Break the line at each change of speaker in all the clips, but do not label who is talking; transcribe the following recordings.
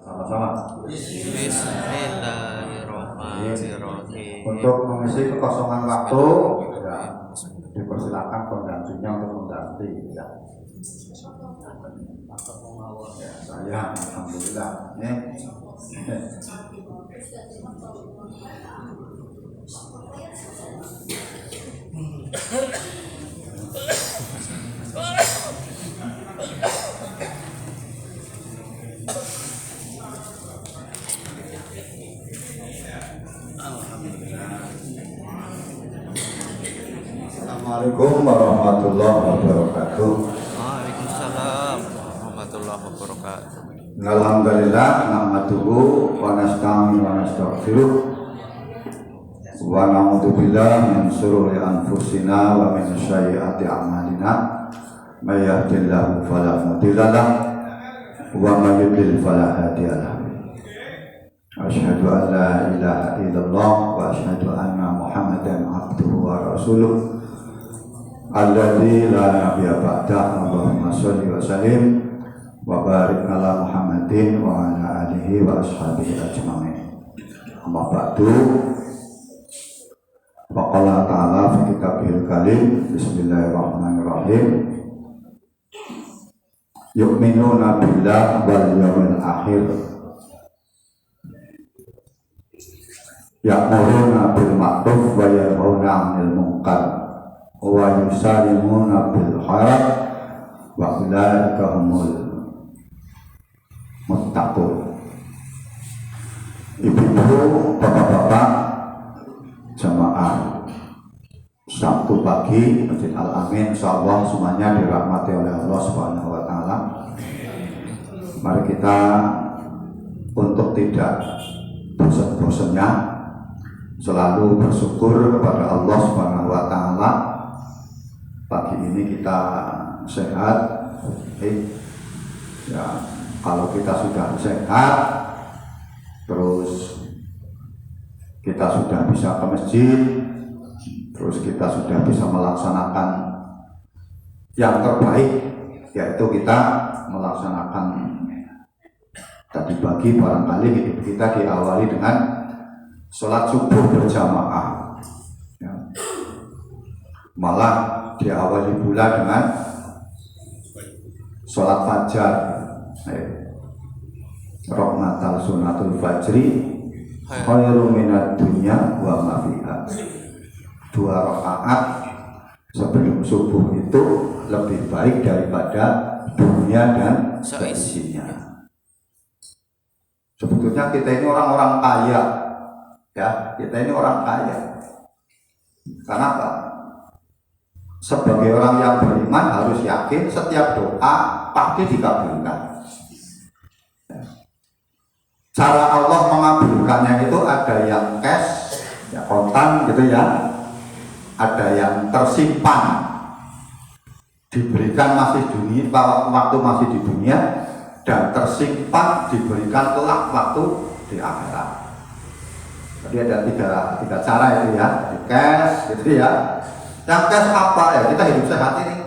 Sama-sama.
Bismillahirrahmanirrahim.
Untuk mengisi kekosongan waktu, ya, dipersilakan penggantinya untuk mengganti. Ya. Ya, saya alhamdulillah. Assalamualaikum warahmatullahi wabarakatuh.
Waalaikumsalam warahmatullahi wabarakatuh.
Alhamdulillah nahmaduhu wa nasta'inu wa nastaghfiruh wa na'udzu billahi min shururi anfusina wa min sayyiati a'malina may yahdihillahu fala mudilla lahu wa may yudlil fala hadiya lahu. Asyhadu an la ilaha illallah wa asyhadu anna Muhammadan abduhu wa rasuluh alladzi la nabiyya ba'dah. Allahumma shalli wa sallim wa barik ala Muhammadin wa ala alihi wa ashabihi ajma'in. Amma ba'du. Faqala ta'ala fi kitabihil karim. Bismillahirrahmanirrahim. Yu'minuna billah wal yawmil akhir. Ya'muruna bil ma'ruf wa yanhauna 'anil munkar wa yusallimuna bil khair wa ulaika humul muttaqun. Ibu-ibu, bapak-bapak, jamaah Sabtu pagi Masjid Al-Amin, insyaallah semuanya dirahmati oleh Allah Subhanahu wa taala. Mari kita untuk tidak bosan-bosannya selalu bersyukur kepada Allah Subhanahu wa taala. Pagi ini kita sehat. Ya, kalau kita sudah sehat, terus kita sudah bisa ke masjid, terus kita sudah bisa melaksanakan yang terbaik, yaitu kita melaksanakan tadi pagi barangkali hidup kita diawali dengan sholat subuh berjamaah, ya. Malah diawali pula dengan sholat fajar, rahmatal sunatul fajri khairu minad dunya wa ma fiha. 2 rakaat sebelum subuh itu lebih baik daripada dunia dan seisinya. Sebetulnya kita ini orang-orang kaya, ya, kita ini orang kaya. Kenapa? Sebagai orang yang beriman harus yakin setiap doa pasti dikabulkan. Cara Allah mengabulkannya itu ada yang cash, ya, kontan gitu ya, ada yang tersimpan, diberikan masih dunia waktu masih di dunia, dan tersimpan diberikan kelak waktu di akhirat. Jadi ada tiga cara itu ya, di cash gitu ya. Yang cash apa ya? Kita hidup sehat ini,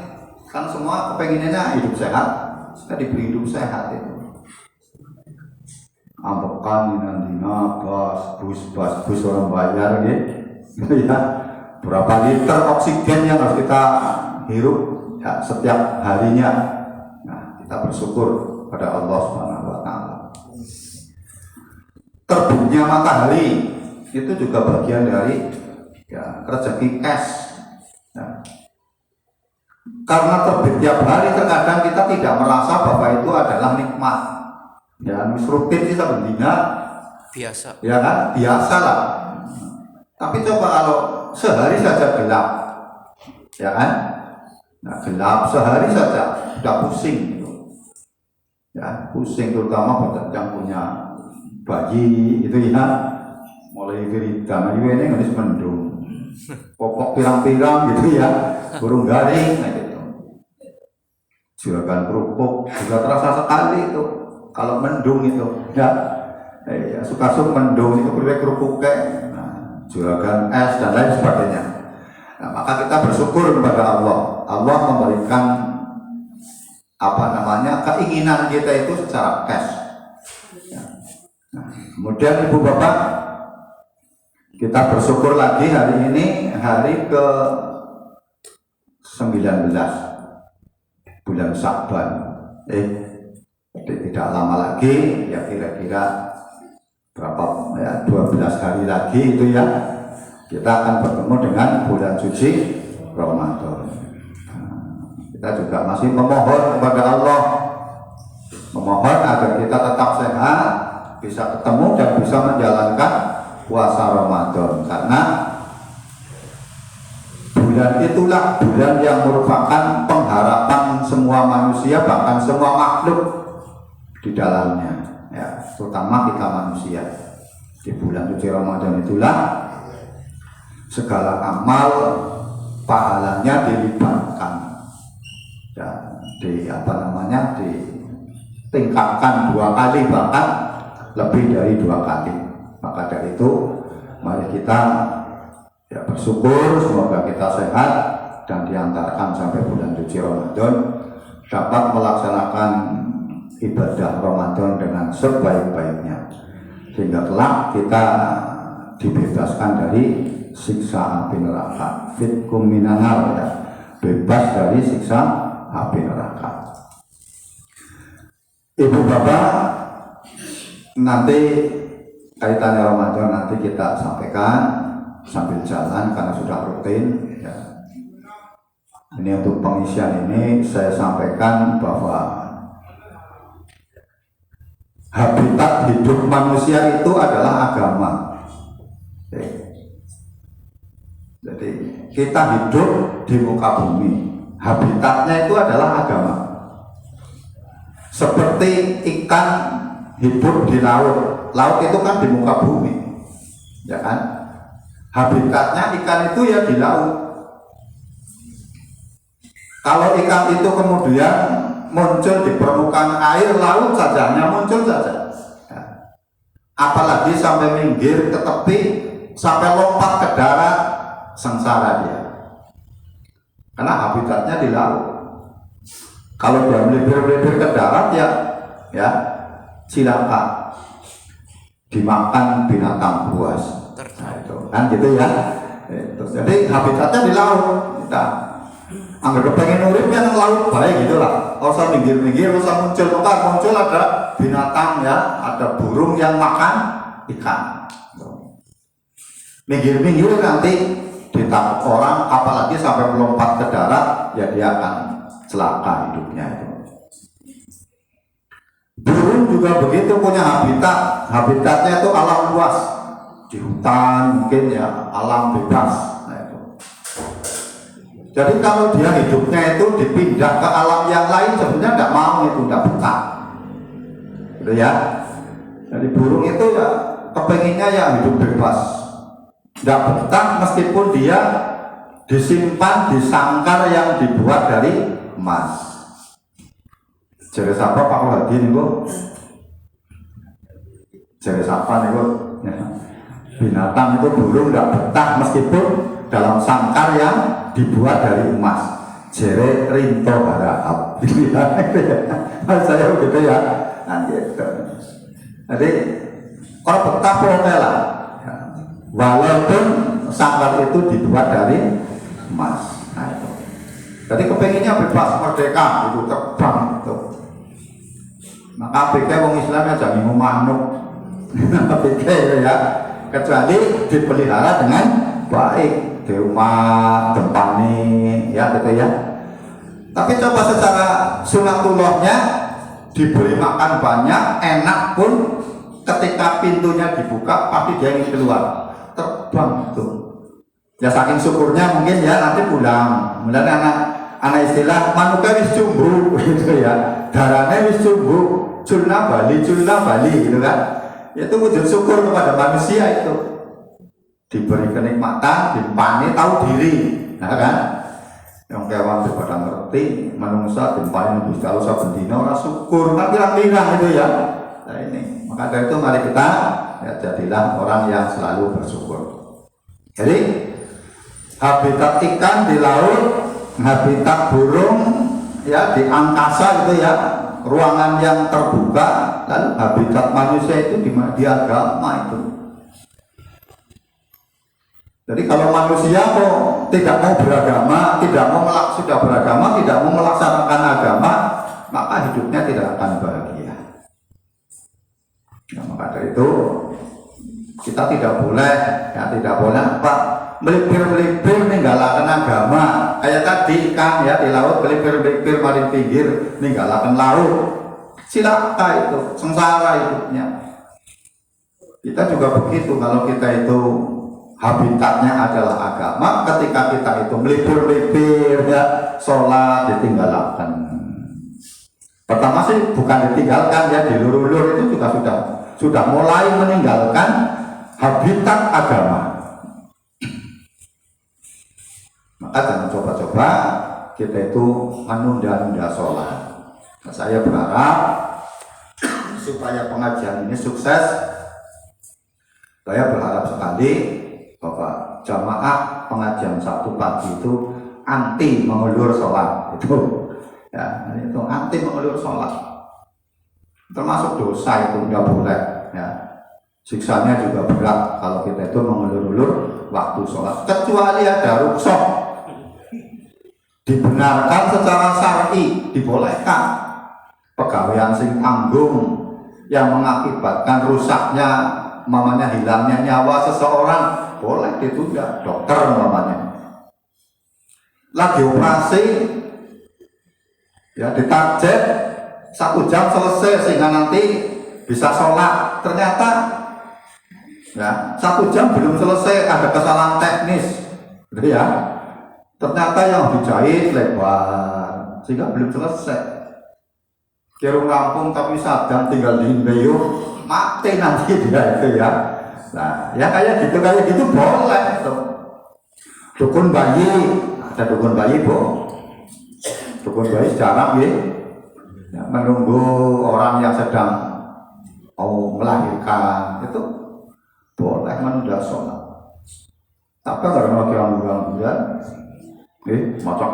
kan semua kepenginannya hidup sehat, kita diberi hidup sehat itu. Ambekan dina bus orang bayar gitu ya. Berapa liter oksigen yang harus kita hirup ya, setiap harinya. Nah, kita bersyukur pada Allah Subhanahu wa taala. Terbitnya matahari itu juga bagian dari ya, rezeki cash. Ya. Karena terbit tiap hari terkadang kita tidak merasa bahwa itu adalah nikmat. Ya, rutin sih sebenarnya
Biasa.
ya kan, biasa lah. Tapi coba kalau sehari saja gelap, ya kan? Nah, gelap sehari saja sudah pusing gitu. Ya, pusing terutama buat yang punya bayi gitu ya. Mulai wiridan ini harus mendung. Pokok pirang-pirang gitu ya, burung garing nah gitu. Juragan kerupuk juga terasa sekali itu kalau mendung itu ya, suka-suka mendung itu kerupuk kayak juragan es dan lain sebagainya. Nah, maka kita bersyukur kepada Allah. Allah memberikan keinginan kita itu secara cash. Ya. Kemudian Ibu Bapak, kita bersyukur lagi hari ini hari ke 19 bulan Sya'ban. Tidak lama lagi, ya kira-kira berapa ya, 12 hari lagi itu ya, kita akan bertemu dengan bulan suci Ramadan. Kita juga masih memohon kepada Allah, memohon agar kita tetap sehat, bisa ketemu dan bisa menjalankan puasa Ramadan, karena bulan itulah bulan yang merupakan pengharapan semua manusia, bahkan semua makhluk di dalamnya, ya, terutama kita manusia. Di bulan suci Ramadan itulah segala amal pahalanya dilibatkan dan ditingkatkan 2 kali, bahkan lebih dari 2 kali. Maka dari itu mari kita ya bersyukur, semoga kita sehat dan diantarkan sampai bulan suci Ramadan dapat melaksanakan ibadah Ramadan dengan sebaik-baiknya, sehingga kelak kita dibebaskan dari siksa api neraka. Fitkum minanar, ya, bebas dari siksa api neraka. Ibu Bapak, nanti kaitannya Ramadan nanti kita sampaikan sambil jalan karena sudah rutin, ya. Ini untuk pengisian ini saya sampaikan bahwa habitat hidup manusia itu adalah agama. Jadi kita hidup di muka bumi, habitatnya itu adalah agama. Seperti ikan hidup di laut, laut itu kan di muka bumi, ya kan? Habitatnya ikan itu ya di laut. Kalau ikan itu kemudian muncul di permukaan air laut saja, hanya muncul saja, ya. Apalagi sampai minggir ke tepi, sampai lompat ke darat, sengsara dia, karena habitatnya di laut. Kalau dia melipir-melipir ke darat, ya silakan dimakan binatang buas. Nah, itu kan gitu ya. Jadi habitatnya di laut. Kita anggap pengen urip yang laut baik gitulah. Usah minggir-minggir, usah muncul ada binatang, ya, ada burung yang makan ikan. Minggir-minggir nanti ditangkap orang, apalagi sampai melompat ke darat, ya dia akan celaka hidupnya itu. Burung juga begitu, punya habitatnya itu alam luas, di hutan mungkin, ya, alam bebas. Nah, itu. Jadi kalau dia hidupnya itu dipindah ke alam yang lain, sebenarnya tidak mau, itu tidak betah, gitu ya. Jadi burung itu ya kepenginnya ya hidup bebas, tidak betah meskipun dia disimpan di sangkar yang dibuat dari emas. Jadi siapa Pak Wadi nih Bu? Jadi siapa nih Bu? Ya. Binatang itu burung tidak betah meskipun dalam sangkar yang dibuat dari emas. Jere rinto harahap, gitu ya. Saya begitu ya. Nah, gitu. Jadi orang betah pokoknya lah. Walaupun sangkar itu dibuat dari emas. Nah, itu. Jadi kepenginnya bebas, merdeka, itu terbang itu. Maka pikir wong Islam ya jangan manuk. Pikir ya, kecuali dipelihara dengan baik di rumah, tempani, ya gitu ya. Tapi coba secara sunatullahnya diberi makan banyak, enak pun ketika pintunya dibuka pasti dia ingin keluar, terbang itu. Ya saking syukurnya mungkin ya nanti pulang. Kemudian anak istilah manuka wis jumbu gitu ya. Darahnya wis jumbu, culna bali gitu kan. Itu wujud syukur kepada manusia itu. Diberi kenikmatan, dimpani, tahu diri, nah kan? Yang kewan daripada ngerti, manusia dimpani Gusti Allah sabendina ora syukur, kan pirang-pirang itu ya. Nah ini, maka dari itu mari kita ya jadilah orang yang selalu bersyukur. Jadi habitat ikan di laut, habitat burung ya di angkasa itu ya, ruangan yang terbuka, lalu habitat manusia itu di agama itu. Jadi kalau manusia kok tidak mau beragama, sudah beragama, tidak mau melaksanakan agama, maka hidupnya tidak akan bahagia. Ya, maka dari itu kita tidak boleh apa melipir-melipir ninggalaken agama. Kayak tadi kan ya di laut melipir-melipir maring pinggir ninggalaken laut. Cilaka itu, sengsara hidupnya. Kita juga begitu, kalau kita itu habitatnya adalah agama, ketika kita itu melipir-melipir ya sholat ditinggalkan. Pertama sih bukan ditinggalkan ya, dilur-ulur itu juga sudah mulai meninggalkan habitat agama. Maka jangan coba-coba kita itu menunda-nunda sholat. Nah, saya berharap supaya pengajian ini sukses. Saya berharap sekali bahwa jamaah pengajian Sabtu pagi itu anti mengulur sholat itu, ya itu anti mengulur sholat, termasuk dosa itu tidak boleh, ya siksanya juga berat kalau kita itu mengulur-ulur waktu sholat, kecuali ada rukhsah dibenarkan secara syar'i, dibolehkan. Pegawaian sing tanggung yang mengakibatkan rusaknya, mamanya hilangnya nyawa seseorang, boleh ditunda. Dokter mamanya lagi operasi ya ditarget 1 jam selesai sehingga nanti bisa sholat, ternyata ya 1 jam belum selesai, ada kesalahan teknis gitu ya, ternyata yang dijahit lebar sehingga belum selesai. Kirung rampung tapi sadang tinggal di Bayu, mati nanti dia itu ya. Nah, ya kayak gitu boleh tuh. Dukun bayi, ada dukun bayi bu. Dukun bayi jarang ya, menunggu orang yang sedang mau melahirkan itu boleh menunda sholat. Tapi karena gangguan, macam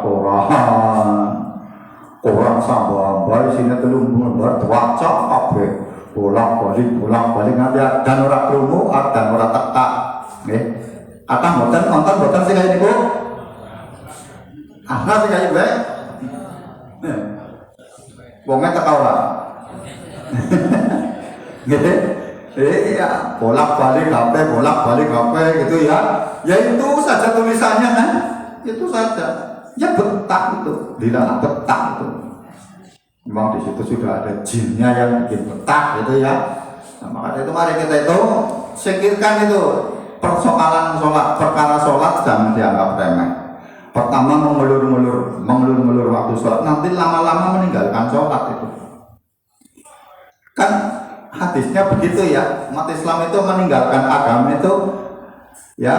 orang sambal sini telung lembar cuaca apa bolak-balik nanti dan orang krungu dan orang tekak nggih. Kata mboten sing kaya niku. Ana sing kaya bae. Wonge teka ora. Gitu. Ya, bolak-balik HP gitu ya. Ya itu saja tulisannya kan. Itu saja. Ya betah itu, dilarang betah itu. Memang di situ sudah ada jinnya yang bikin betah gitu ya. Nah, maka itu mari kita itu singkirkan itu persoalan sholat, perkara sholat jangan dianggap remeh. Pertama mengulur-ngulur waktu sholat, nanti lama-lama meninggalkan sholat itu. Kan hadisnya begitu ya, umat Islam itu meninggalkan agama itu ya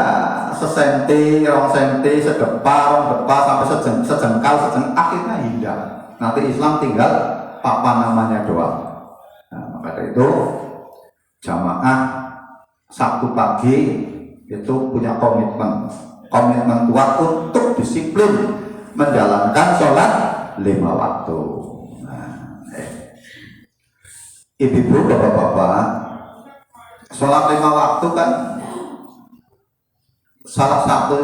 sesenti, rong senti, sedepa, rong depa sampai sejengkal, akhirnya hilang. Nanti Islam tinggal apa namanya doang. Nah, maka dari itu jamaah Sabtu pagi itu punya komitmen kuat untuk disiplin menjalankan sholat 5 waktu. Nah, ibu-ibu, bapak-bapak, sholat 5 waktu kan salah satu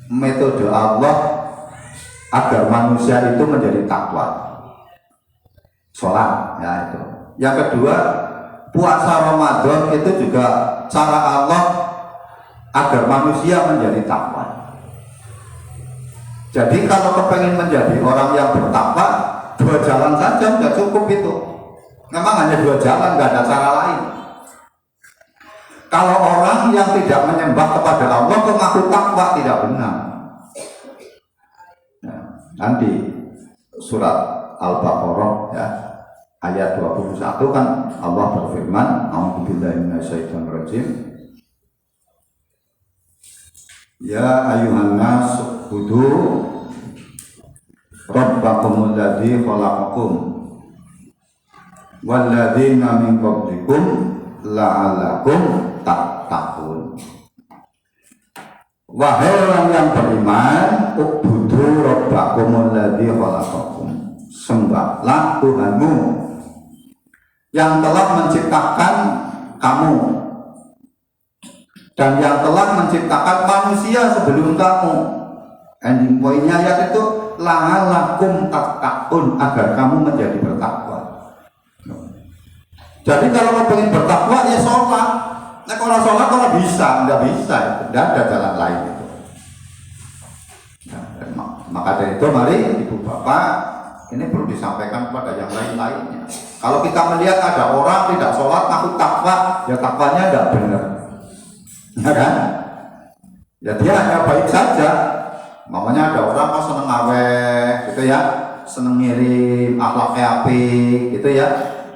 metode Allah agar manusia itu menjadi takwa. Sholat, ya itu. Yang kedua, puasa Ramadan itu juga cara Allah agar manusia menjadi takwa. Jadi kalau kepengen menjadi orang yang bertakwa, 2 jalan saja sudah cukup itu. Memang hanya 2 jalan, nggak ada cara lain. Kalau orang yang tidak menyembah kepada Allah mengaku takwa, tidak benar. Nah, nanti surat Al-Baqarah ya, ayat 21 kan Allah berfirman, A'udzubillahi minasyaitonirrajim. Ya ayuhan nas ubudu rabbakumul ladzi khalaqakum wal ladzina min qablikum la'allakum tattaqun. Wahai orang yang beriman, ubudu rabbakumul ladzi khalaqakum, sembahlah Tuhanmu yang telah menciptakan kamu dan yang telah menciptakan manusia sebelum kamu. Ending poinnya ayat itu la'allakum tattaqun, agar kamu menjadi bertakwa. Jadi kalau mau pengen bertakwa ya sholat. Nah kalau sholat kalau bisa, nggak bisa, tidak ada jalan lain itu. Nah, maka dari itu mari ibu bapak ini perlu disampaikan kepada yang lain-lainnya. Kalau kita melihat ada orang tidak sholat ngaku takwa, ya takwanya nggak benar, ya kan? Ya dia hanya baik saja. Mamanya ada orang kok seneng ngaweh, gitu ya, seneng ngirim, akhlaknya apik, gitu ya.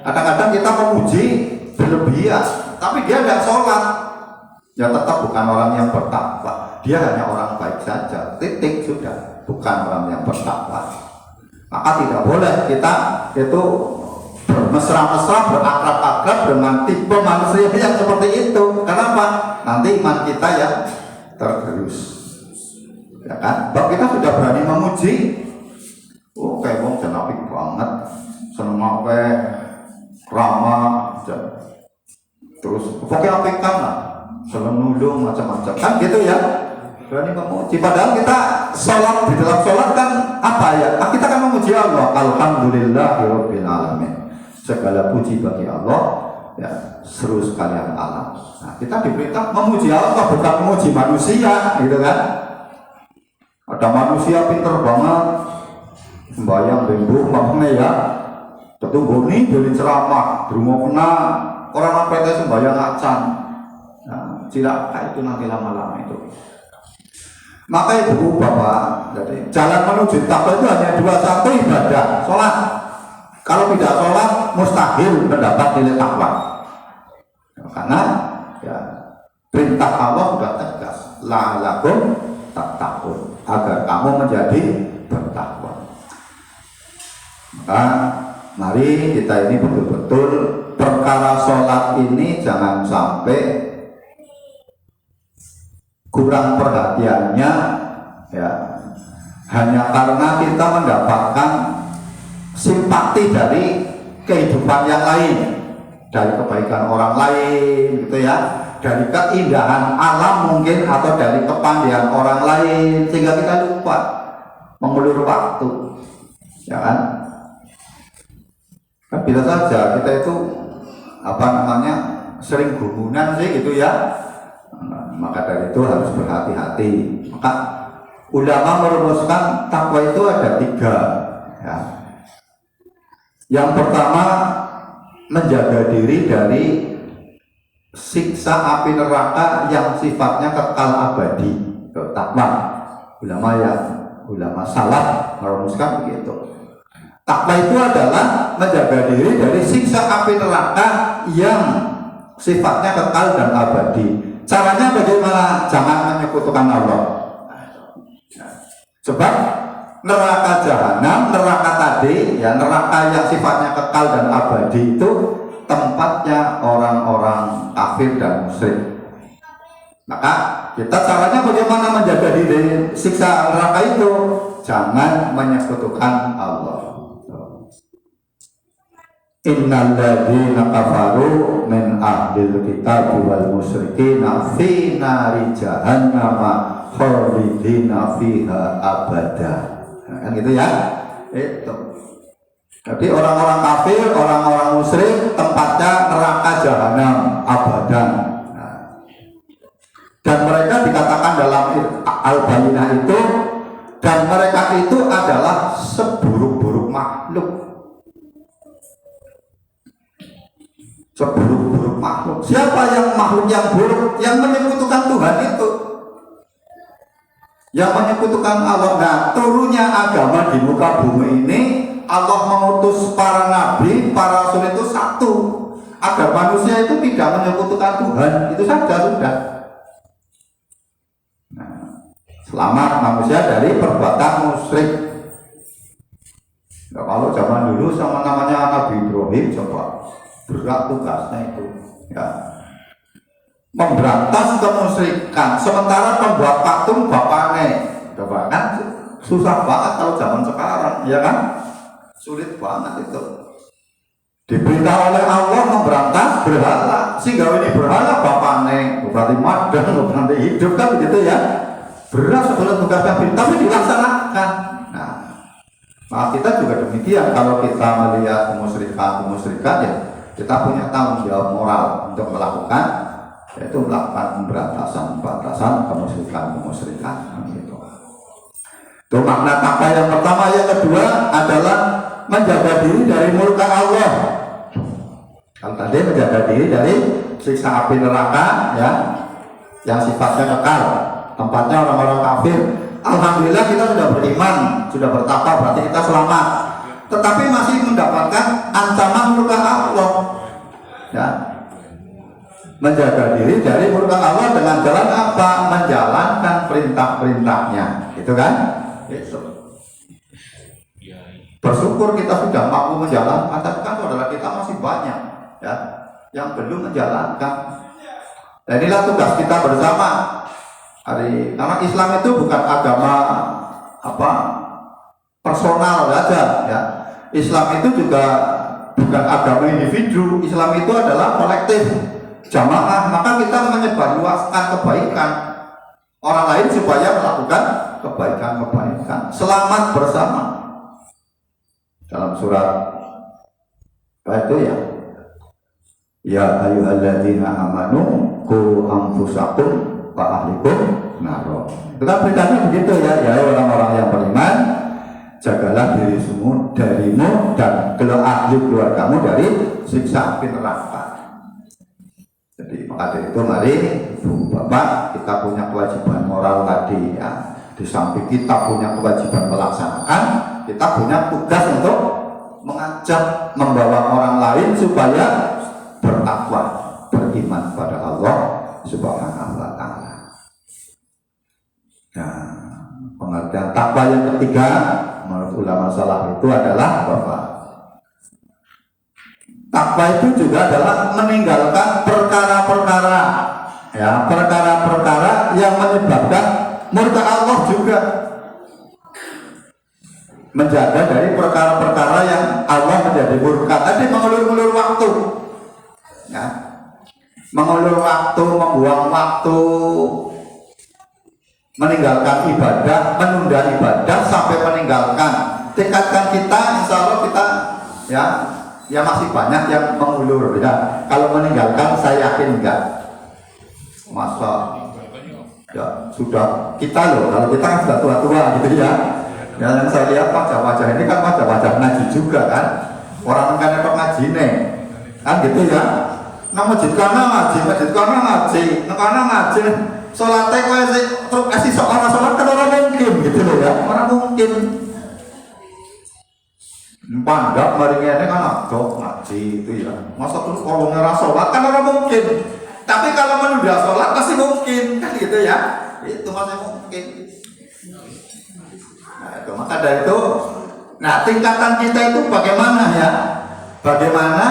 Kadang-kadang kita memuji berlebihan, tapi dia tidak sholat, ya tetap bukan orang yang bertakwa. Dia hanya orang baik saja, titik, sudah, bukan orang yang bertakwa. Maka tidak boleh kita itu bermesra-mesra, berakrab-akrab dengan tipe manusia yang seperti itu. Kenapa? Nanti iman kita ya tergerus, ya kan? Bahwa kita sudah berani memuji, oh kayak wong apik banget, seneng apa, ramah, terus pokoknya apikan lah, seneng nulung macam-macam, kan gitu ya. Berani memuji, padahal kita sholat, di dalam sholat kan apa ya? Kita kan memuji Allah, alhamdulillahirabbil alamin, segala puji bagi Allah, ya seru sekalian alam. Nah, kita diperintah memuji Allah, bukan memuji manusia, gitu kan? Ada manusia pinter banget, sembahyang bembu, makanya ya, tetunggu nih jadi ceramah, rumah kena orang apa itu sembahyang acan, nah, cilaka itu nanti lama-lama itu. Maka ibu bapak, jadi jalan menuju takwa itu hanya dua, satu ibadah, sholat. Kalau tidak sholat mustahil mendapat nilai takwa, karena ya perintah Allah sudah tegas, la'allakum tattaqun, agar kamu menjadi bertakwa. Maka mari kita ini betul-betul perkara sholat ini jangan sampai kurang perhatiannya, ya hanya karena kita mendapatkan simpati dari kehidupan yang lain, dari kebaikan orang lain, gitu ya, dari keindahan alam mungkin, atau dari kepandaian orang lain, sehingga kita lupa mengulur waktu, ya kan? Kan bisa saja kita itu apa namanya sering gumunan sih, gitu ya. Maka dari itu harus berhati-hati. Maka ulama merumuskan takwa itu ada tiga, ya. Yang pertama, menjaga diri dari siksa api neraka yang sifatnya kekal abadi. Takwa ulama salaf merumuskan begitu. Takwa itu adalah menjaga diri dari siksa api neraka yang sifatnya kekal dan abadi. Caranya bagaimana? Jangan menyekutukan Allah. Sebab neraka jahanam, neraka tadi, ya neraka yang sifatnya kekal dan abadi itu tempatnya orang-orang kafir dan musyrik. Maka kita caranya bagaimana menjaga diri siksa neraka itu? Jangan menyekutukan Allah. Innal ladzina kafaru min ahlil kitab wal musyrikin fi nari jahannam khalidina fiha abada. Kan gitu ya. Itu. Jadi orang-orang kafir, orang-orang musyrik tempatnya neraka jahanam abadan. Dan mereka dikatakan dalam Al-Bayyinah itu, dan mereka itu adalah seburuk-buruk makhluk. Seburuk-buruk makhluk. Siapa yang makhluk yang buruk? Yang menyekutukan Tuhan itu, yang menyekutukan Allah. Nah, turunnya agama di muka bumi ini, Allah mengutus para nabi, para rasul itu satu, agar manusia itu tidak menyekutukan Tuhan. Itu saja sudah. Nah, selamat manusia dari perbuatan musyrik. Nah, kalau zaman dulu sama namanya Nabi Ibrahim, coba berat tugasnya itu, ya, memberantas kemusyrikan. Sementara pembuat patung bapaknya, coba kan susah banget kalau zaman sekarang, ya kan? Sulit banget itu. Diperintah oleh Allah memberantas berhala, sehingga ini berhala bapaknya berarti madang, berarti hidup kan begitu ya. Berat sebetulnya tugasnya, tapi dilaksanakan. Nah, kita juga demikian. Kalau kita melihat kemusyrikan ya, kita punya tanggung jawab moral untuk melakukan, yaitu melakukan pemberantasan kemusyrikan gitu. Itu makna takwa yang pertama. Yang kedua adalah menjaga diri dari murka Allah. Kalau tadi menjaga diri dari siksa api neraka ya, yang sifatnya kekal, tempatnya orang-orang kafir. Alhamdulillah kita sudah beriman, sudah bertakwa, berarti kita selamat. Tetapi masih mendapatkan ancaman murka Allah. Ya. Menjaga diri dari murka Allah dengan jalan apa? Menjalankan perintah-perintahnya, gitu kan? Itu. Bersyukur kita sudah mampu menjalankan, tapi kan saudara kita masih banyak, ya, yang belum menjalankan. Dan inilah tugas kita bersama. Karena Islam itu bukan agama personal saja, ya. Islam itu juga bukan agama individu. Islam itu adalah kolektif, jamaah. Maka kita menyebarluaskan kebaikan orang lain supaya melakukan kebaikan. Selamat bersama. Dalam surat apa itu ya? Ya ayyuhalladzina amanu qu anfusakum wa ahlikum naro. Itu kan beritanya begitu ya. Ya orang-orang yang beriman, jagalah dirimu dan ahli keluargamu dari siksa api neraka. Jadi maka dari itu mari Ibu Bapak, kita punya kewajiban moral tadi ya. Di samping kita punya kewajiban melaksanakan, kita punya tugas untuk mengajak, membawa orang lain supaya bertakwa, beriman pada Allah Subhanahu wa Ta'ala. Nah, pengertian takwa yang ketiga menurut ulama salaf itu adalah bahwa takwa itu juga adalah meninggalkan perkara-perkara, ya, perkara-perkara yang menyebabkan murka Allah juga. Menjaga dari perkara-perkara yang Allah menjadi murka. Tadi mengulur-ulur waktu, ya, mengulur waktu, membuang waktu, meninggalkan ibadah, menunda ibadah sampai meninggalkan. Tingkatkan kita, insya Allah kita ya masih banyak yang mengulur ya. Kalau meninggalkan saya yakin enggak. Masa ya sudah kita loh, kalau kita kan sudah tua-tua gitu ya. Ya yang saya lihat wajah-wajah ini kan wajah-wajah ngaji juga kan. Orang kan etok ngaji nih, kan gitu ya. Nah masjid kana ngaji, nekana ngaji. Sholatnya kau terus kasih seorang sholat kan orang mungkin gitu loh ya, orang mungkin. Pandak maringnya kan adok ngaji itu ya. Masa terus kalau ngerasa sholat kan orang mungkin. Tapi kalau menunda sholat pasti mungkin kan gitu ya. Itu masih mungkin. Nah itu maka dari itu, nah tingkatan kita itu bagaimana ya? Bagaimana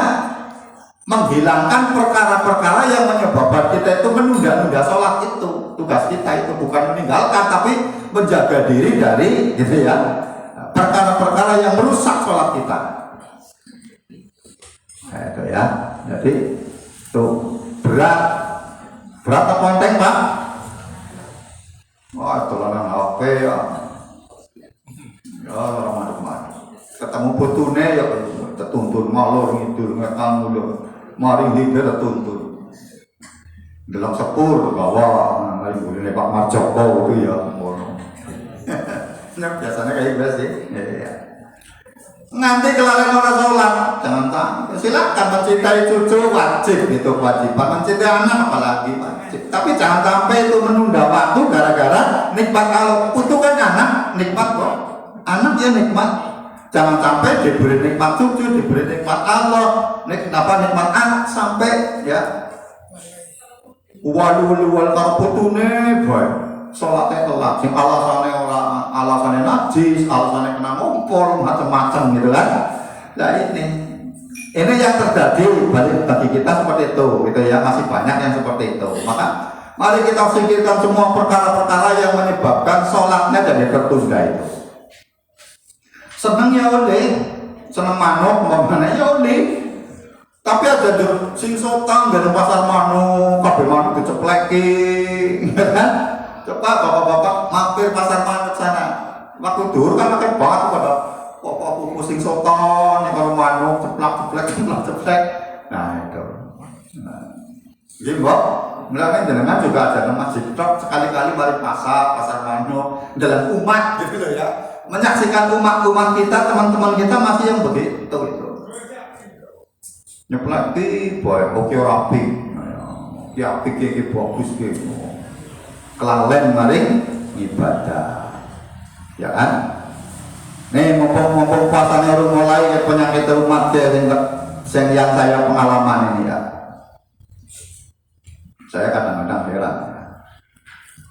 menghilangkan perkara-perkara yang menyebabkan kita itu menunda-nunda sholat itu. Tugas kita itu bukan meninggalkan, tapi menjaga diri dari gitu ya, perkara-perkara yang merusak sholat kita. Nah itu ya, jadi itu berat apa enteng Pak? Wah tolanan HP ya, orang mana-mana ketemu putune ya tertuntun malur ngidul ngekang udah maring hingga tertuntun dalam sepur bawa mari boleh Pak Marjoko itu ya nah biasanya kayak gitu sih ya. Nanti kelalen orang sholat jangan tak silakan mencintai cucu wajib gitu, kewajiban mencintai anak apalagi wajib, tapi jangan sampai itu menunda waktu gara-gara nikmat. Kalau itu kan anak nikmat kok, anak ya nikmat. Jangan sampai diberi nikmat cucu, diberi nikmat Allah, nikmat anak sampai ya wal karputune boy sholatnya telat, sing alasannya najis, alasannya kena ngumpul, macam-macam gitu kan. Nah ini yang terjadi bagi kita seperti itu, gitu ya, masih banyak yang seperti itu. Maka mari kita singkirkan semua perkara-perkara yang menyebabkan sholatnya jadi tertunda itu. Senang ya oleh seneng manuk umpamane ya oli. Tapi aja dulu sing sotang dari pasar manuk, kabeh manuk dicepleki, kan? Coba bapak-bapak mampir pasar manuk sana. Waktu dur kan akeh banget pada pokok sing sotong ning karo manuk ceplek. Nah, itu. Nah, nggih, Mbok. Mulane jenengan juga ada masjid tok sekali-kali balik pasar manuk dalam umat gitu loh ya. Menyaksikan umat kita, teman-teman kita masih yang begitu itu. Nyeplaki boy oke rapi ya pikir bagus gitu kelalen maring ibadah ya kan nih mumpung puasanya udah mulai penyakit umat yang saya pengalaman ini ya saya kadang-kadang heran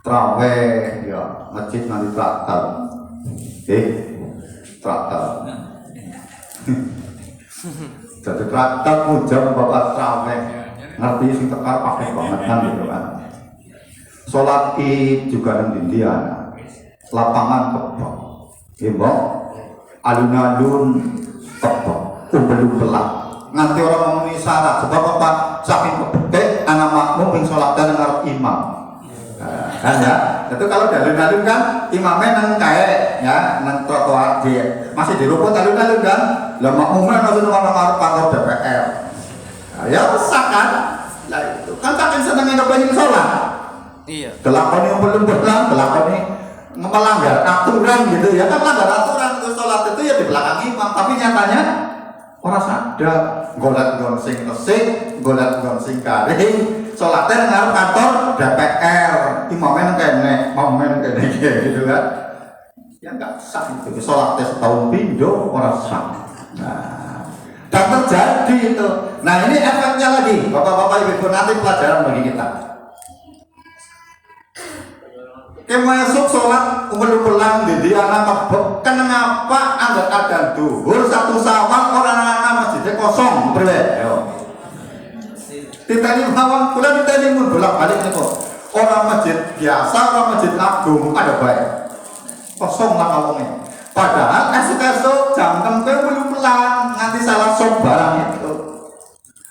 traweh ya masjid nanti traktor traktor jadi traktor pujam bapak traweh ngerti sing tekar pakai banget kan gitu kan sholat id juga nang dindian lapangan kebak ibu alun-alun kebak umbel-umbelan nganti orang memenuhi syarat sebab apa saking kebek anak makmum yang sholatnya ngarep imam kan ya itu kalau di alun-alun kan imamnya nang kayak ya nang trotoar dia masih di rumput alun-alun kan lah makmumnya langsung ngarep kantor DPR ya rusak kan lah itu kan saking senengnya ngebayang sholat
Iya.
kelakon yang belum belang kelakon ini melanggar aturan gitu ya kan melanggar aturan itu sholat itu ya di belakang imam tapi nyatanya orang sadar golat gonsing resik golat gonsing garing sholatnya ngarep kantor DPR imamnya kene gitu kan ya nggak sah itu sholatnya setahun pindah orang sah nah dan terjadi itu nah ini efeknya lagi bapak-bapak ibu nanti pelajaran bagi kita masuk sholat umur-umuran di anak kebek kenapa ada duhur satu sawang orang-orang masjidnya kosong berle ditanya mawang kula ditanya mun bolak-balik niku orang masjid biasa orang masjid agung ada baik kosong lah kawangnya padahal esok jam 6 belum pulang nganti salah sok barang itu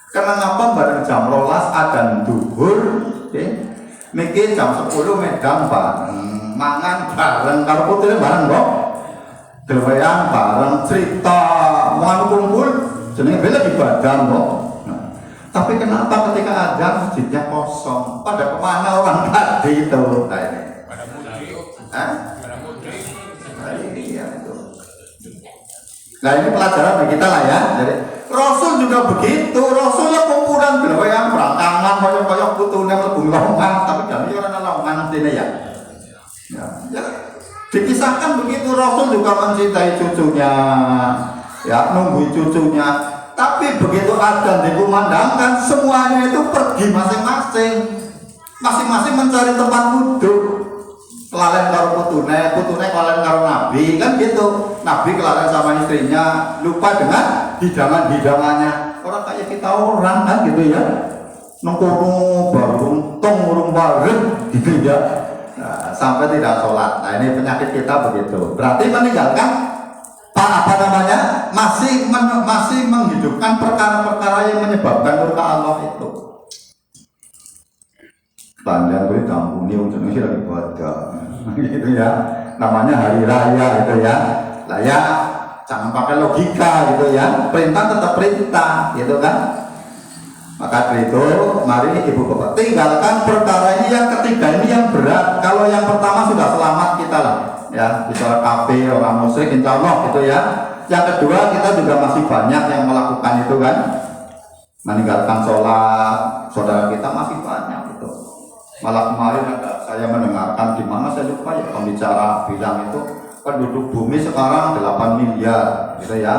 karena ngapa bareng jam 12 ada duhur mikir jam 10 medang bareng mangan bareng kalau putih bareng kok gelwean bareng cerita mau kumpul jenenge bela ibadah kok tapi kenapa ketika azan masjidnya kosong pada kemana orang tadi itu nah ini pada mudik nah ini ya itu nah ini pelajaran bagi kita lah ya jadi Rasul juga begitu, Rasulnya kumpulan gelwean berangkangan koyok-koyok putune mlebu lowongan tapi kami orang lowongan dene ya. Ya. Dikisahkan begitu Rasul juga mencintai cucunya, ya nunggu cucunya. Tapi begitu adzan dikumandangkan semuanya itu pergi masing-masing, masing-masing mencari tempat duduk. Kelalen karo putune kelalen karo Nabi kan gitu. Nabi kelalen sama istrinya lupa dengan hidangan-hidangannya. Orang kayak kita orang kan gitu ya. Nongkrong baru urung bareng gitu ya. Nah, sampai tidak sholat. Nah ini penyakit kita begitu. Berarti meninggalkan apa namanya masih menghidupkan perkara-perkara yang menyebabkan murka Allah itu. Pandang beri tampuni untuk ngasih lagi ibadah gitu ya namanya hari raya gitu ya lah ya jangan pakai logika gitu ya perintah tetap perintah gitu kan maka dari itu mari ibu bapak tinggalkan perkara ini yang ketiga ini yang berat kalau yang pertama sudah selamat kita lah ya bicara kafir orang musyrik insya Allah gitu ya yang kedua kita juga masih banyak yang melakukan itu kan meninggalkan sholat saudara kita masih banyak itu malah kemarin ada saya mendengarkan di mana saya lupa ya pembicara bilang itu penduduk bumi sekarang 8 miliar gitu ya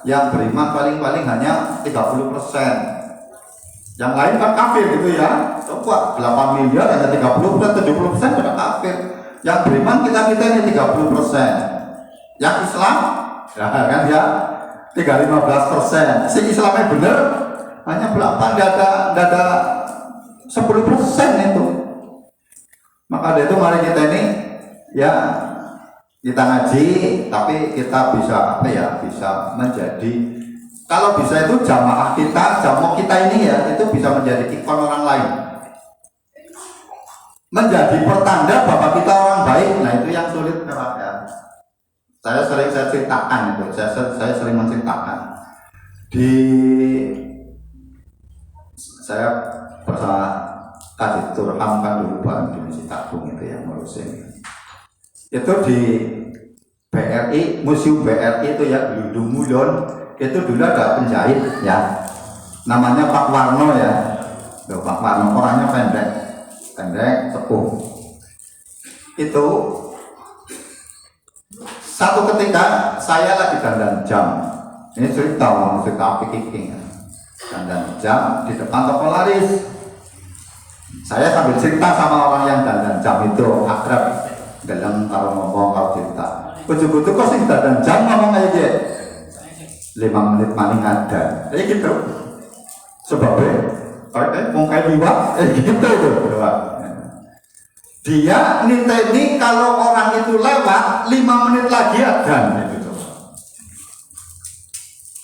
yang beriman paling-paling hanya 30%. Yang lain kan kafir gitu ya. Coba 8 miliar hanya 30%, 70% sudah kafir. Yang beriman kita ini 30%. Yang Islam ya kan ya 15%. Si Islamnya benar hanya berapa? Enggak ada 10% itu. Maka dari itu mari kita ini ya kita ngaji, tapi kita bisa apa ya? Bisa menjadi, kalau bisa itu jamaah kita, jamaah kita ini ya, itu bisa menjadi ikon orang lain, menjadi pertanda bahwa kita orang baik. Nah itu yang sulit memang ya. Saya ceritakan itu, saya sering menceritakan saya bersama Kadit Turham kan dulu bareng di Masjid Agung itu yang ngurusin. Itu di BRI, Museum BRI itu ya, Lundung Mulon, itu dulu ada penjahit ya, namanya Pak Warno ya. Pak Warno orangnya pendek, sepuh. Itu satu ketika saya lagi dandan jam, ini cerita pikir dandan jam di depan toko laris. Saya sambil cerita sama orang yang dandan jam itu akrab, dalam kalau ngomong kalau cerita. Kucu-kucu kok sih dandan jam ngomong aja 5 menit paling ada, gitu. Sebabnya, mau kayak liwat, gitu tuh. Dia ninteni kalau orang itu lewat 5 menit lagi ada, gitu.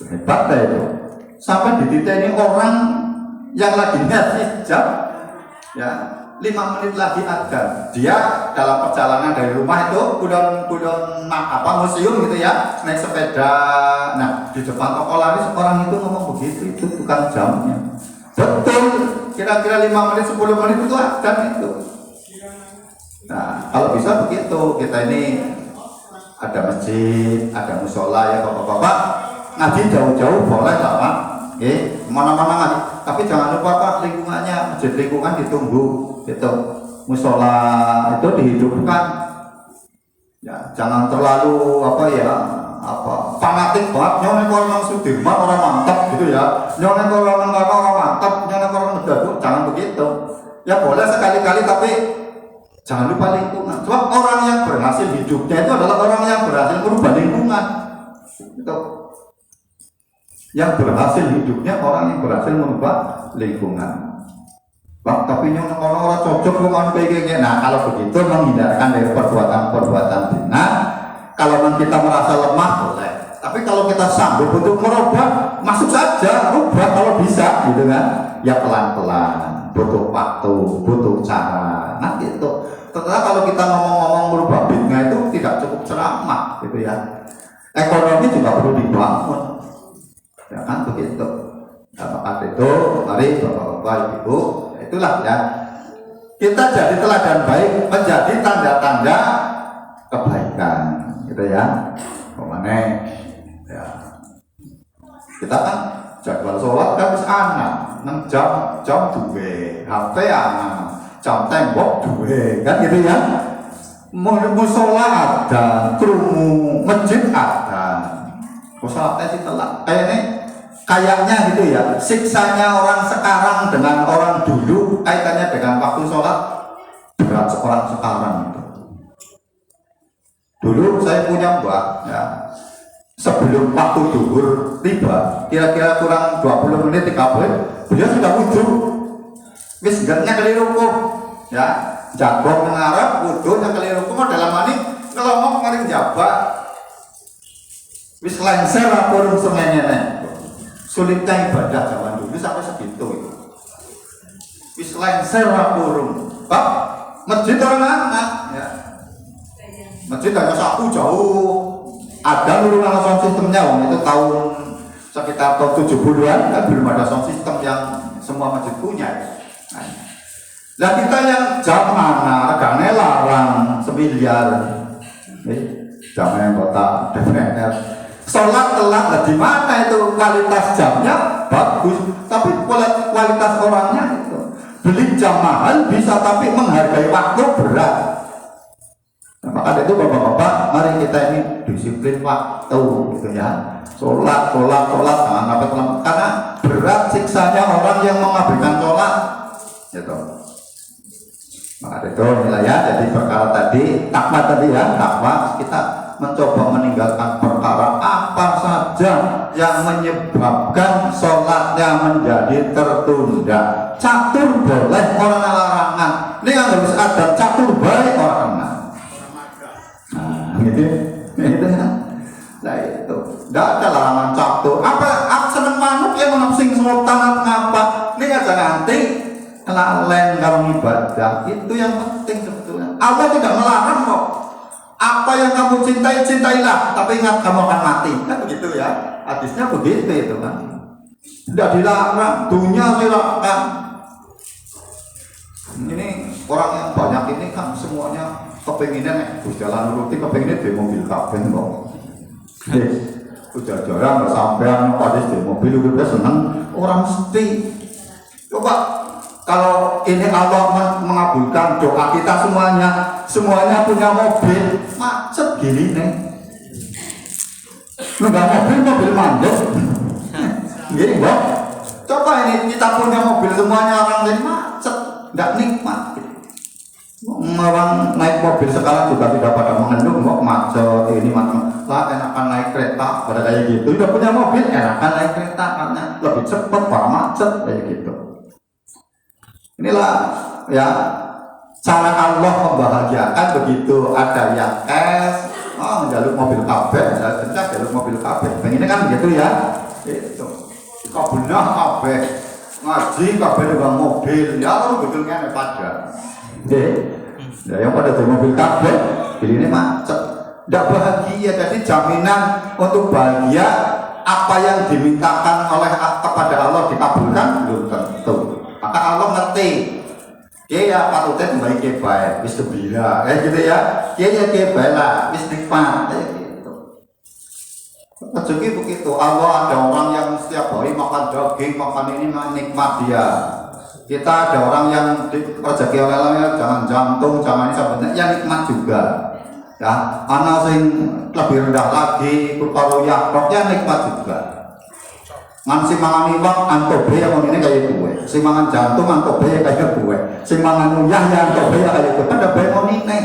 Hebat deh itu. Sampai dititeni orang yang lagi ngasih jam, ya 5 menit lagi ada. Dia dalam perjalanan dari rumah itu museum gitu ya, naik sepeda. Nah di depan toko laris orang itu ngomong begitu, itu bukan jamnya. Betul, kira-kira 5 menit 10 menit itu ada itu. Nah kalau bisa begitu, kita ini ada masjid, ada musola ya bapak-bapak, ngaji jauh-jauh boleh lah Pak. Mana-mana ngaji, tapi jangan lupa Pak, lingkungannya, masjid lingkungan ditunggu, itu musola itu dihidupkan, ya jangan terlalu fanatik banget. Nyonya orang Sudirman orang mantap gitu ya, nyonya orang mantap, nyonya orang Medaduk, jangan begitu. Ya boleh sekali-kali, tapi jangan lupa lingkungan. Sebab orang yang berhasil hidupnya itu adalah orang yang berhasil merubah lingkungan. Itu yang berhasil hidupnya, orang yang berhasil merubah lingkungan. Bang, tapi yang orang cocok dengan PGG. Nah, kalau begitu menghindarkan dari perbuatan-perbuatan zina. Kalau kita merasa lemah boleh. Tapi kalau kita sanggup untuk merubah, masuk saja, rubah kalau bisa, gitu kan? Ya pelan-pelan, butuh waktu, butuh cara. Nah, gitu. Ternyata kalau kita ngomong-ngomong merubah bid'ah itu tidak cukup ceramah, gitu ya. Ekonomi juga perlu dibangun. Ya kan begitu. Nah, maka itu mari bapak-bapak ibu, itulah ya, kita jadi teladan baik, menjadi tanda-tanda kebaikan, gitu ya. Kemana ya, kita kan jadwal sholat kan bisa anak 6 jam 2 HP anak jam tembok 2 kan gitu ya. Musola ada, kerumu masjid ada. Sholatnya sih telat. Kayaknya gitu ya. Siksanya orang sekarang dengan orang dulu kaitannya dengan waktu sholat berat orang sekarang itu. Dulu saya punya mbak ya, sebelum waktu duhur tiba, kira-kira kurang 20 menit 30 menit, beliau sudah wudhu. Wis enggaknya keliru kok ya, jagong mengarap wudhu yang keliru kok dalam mani ngelomong ngering jabak. Wis lengser kurung semuanya nih. Sulitnya ibadah zaman dulu sampai segitu itu. Wis lengser kurung. Pak, masjid orang anak ya. Masjid hanya satu jauh. Ada urunan sound sistemnya, itu tahun sekitar tahun 70-an kan belum ada sound system yang semua masjid punya. Nah kita yang jam mana, regane larang 1 miliar. Jamnya kota DPR. Sholat telat, nah di mana itu kualitas jamnya bagus, tapi kualitas orangnya itu. Beli jam mahal bisa, tapi menghargai waktu berat. Nah, maka itu bapak-bapak, mari kita ini disiplin waktu, gitu ya. Sholat, jangan sampai terlambat. Karena berat siksanya orang yang mengabaikan sholat, gitu. Maka itu nilai ya. Jadi perkara tadi, takwa tadi ya, takwa kita mencoba meninggalkan perkara apa saja yang menyebabkan sholatnya menjadi tertunda. Catur boleh, orang larangan. Ini yang harus ada catur baik orang. Nah, gitu kan. Nah itu, tidak ada larangan catur. Apa seneng manuk ya menafsing sultan ngapa? Ini aja nanti kelalen kalau ibadah itu yang penting sebetulnya. Allah tidak melarang kok. Apa yang kamu cintai cintailah, tapi ingat kamu akan mati. Kan begitu ya? Hadisnya begitu itu kan. Tidak dilarang, dunia silakan. Ini orang yang banyak ini kan semuanya kepenginnya jalan rutin kepenginnya di mobil kabin kok. Udah jarang nggak sampean pada di mobil udah seneng orang mesti. Coba kalau ini Allah mengabulkan doa kita semuanya punya mobil macet gini nih. Nggak mobil mandek. Gini Bang. Coba ini kita punya mobil semuanya orang lain macet, nggak nikmat. Orang naik mobil sekarang juga tidak pada mengeluh, mau macet ini macam lah enakan naik kereta pada kayak gitu. Udah punya mobil enakan naik kereta karena lebih cepat, pak macet kayak gitu. Inilah ya cara Allah membahagiakan begitu ada yang menjaluk mobil kabeh, jaluk mobil kabeh. Pengennya kan begitu ya. Itu. Kabulnya kabeh ngaji kabeh dengan mobil ya kalau betulnya pada. Ya, yang pada di mobil kabeh, ini macet, tidak bahagia. Jadi jaminan untuk bahagia apa yang dimintakan oleh kepada Allah dikabulkan belum tentu. Maka Allah ngerti, ya patutnya baik baik, wis gembira, gitu ya. Ya baik lah, wis nikmat, gitu. Rezeki begitu. Allah ada orang yang setiap hari makan daging, makan ini nikmat dia. Kita ada orang yang rezeki oleh Allah jangan jantung, jangan ini sebenarnya ya nikmat juga. Ya, anak sing lebih rendah lagi, kuparoyak, ya nikmat juga. Man si mangan iwak antobe yang ini kayak gue, si mangan jantung antobe kayak gue, si mangan uyah ya antobe kayak gue. Kan ada banyak ini,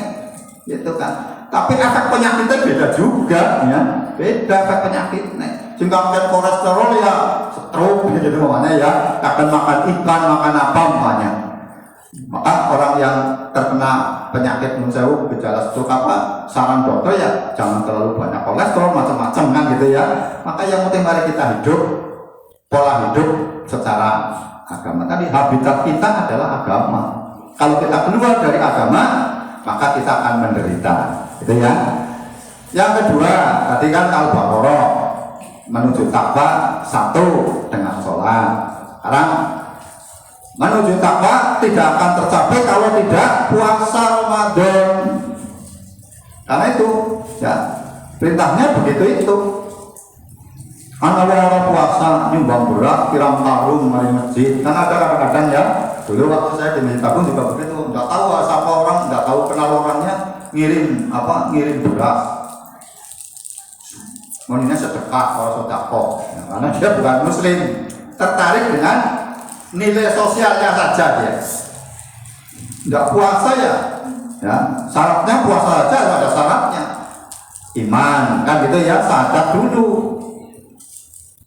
gitu kan. Tapi efek penyakitnya beda juga, ya. Beda efek penyakitnya. Sehingga makan kolesterol ya stroke gitu namanya ya, akan makan ikan, makan apa namanya. Maka orang yang terkena penyakit mensewu gejala stroke apa, saran dokter ya jangan terlalu banyak kolesterol macam-macam kan gitu ya. Maka yang penting mari kita hidup pola hidup secara agama. Tadi habitat kita adalah agama. Kalau kita keluar dari agama, maka kita akan menderita, gitu ya. Yang kedua, tadi kan Al-Baqarah menuju takwa satu dengan sholat. Sekarang menuju takwa tidak akan tercapai kalau tidak puasa Ramadan. Karena itu, ya perintahnya begitu itu. Anak orang puasa nyumbang beras, kiram karung, mari masjid. Kan ada kadang-kadang ya. Dulu waktu saya di Masjid Agung juga begitu. Nggak tahu siapa orang, nggak tahu kenal orangnya, ngirim beras. Moninya sedekah kalau sedekah, ya, karena dia bukan muslim, tertarik dengan nilai sosialnya saja dia. Nggak puasa ya, syaratnya puasa saja ada syaratnya. Iman kan gitu ya, syahadat dulu.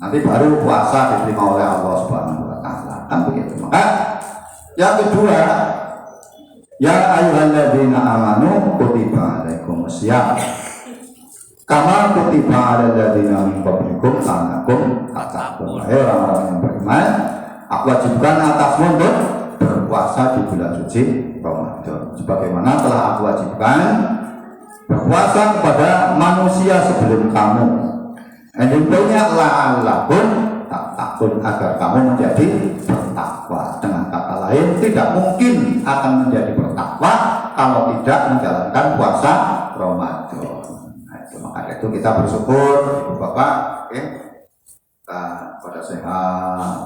Nanti baru puasa diterima oleh Allah Subhanahu wa taala. Kan begitu. Maka yang kedua, ya ayyuhalladzina amanu kutiba alaikumusiyam kama kutiba alal ladzina min qablikum la'allakum tattaqun. Orang-orang yang beriman, aku wajibkan atasmu untuk berpuasa di bulan suci Ramadan. Sebagaimana telah aku wajibkan berpuasa kepada manusia sebelum kamu. Intinya la'allakum tattaqun, agar kamu menjadi bertakwa. Dengan kata lain, tidak mungkin akan menjadi bertakwa kalau tidak menjalankan puasa Ramadan. Maka itu kita bersyukur, Ibu Bapak, pada sehat,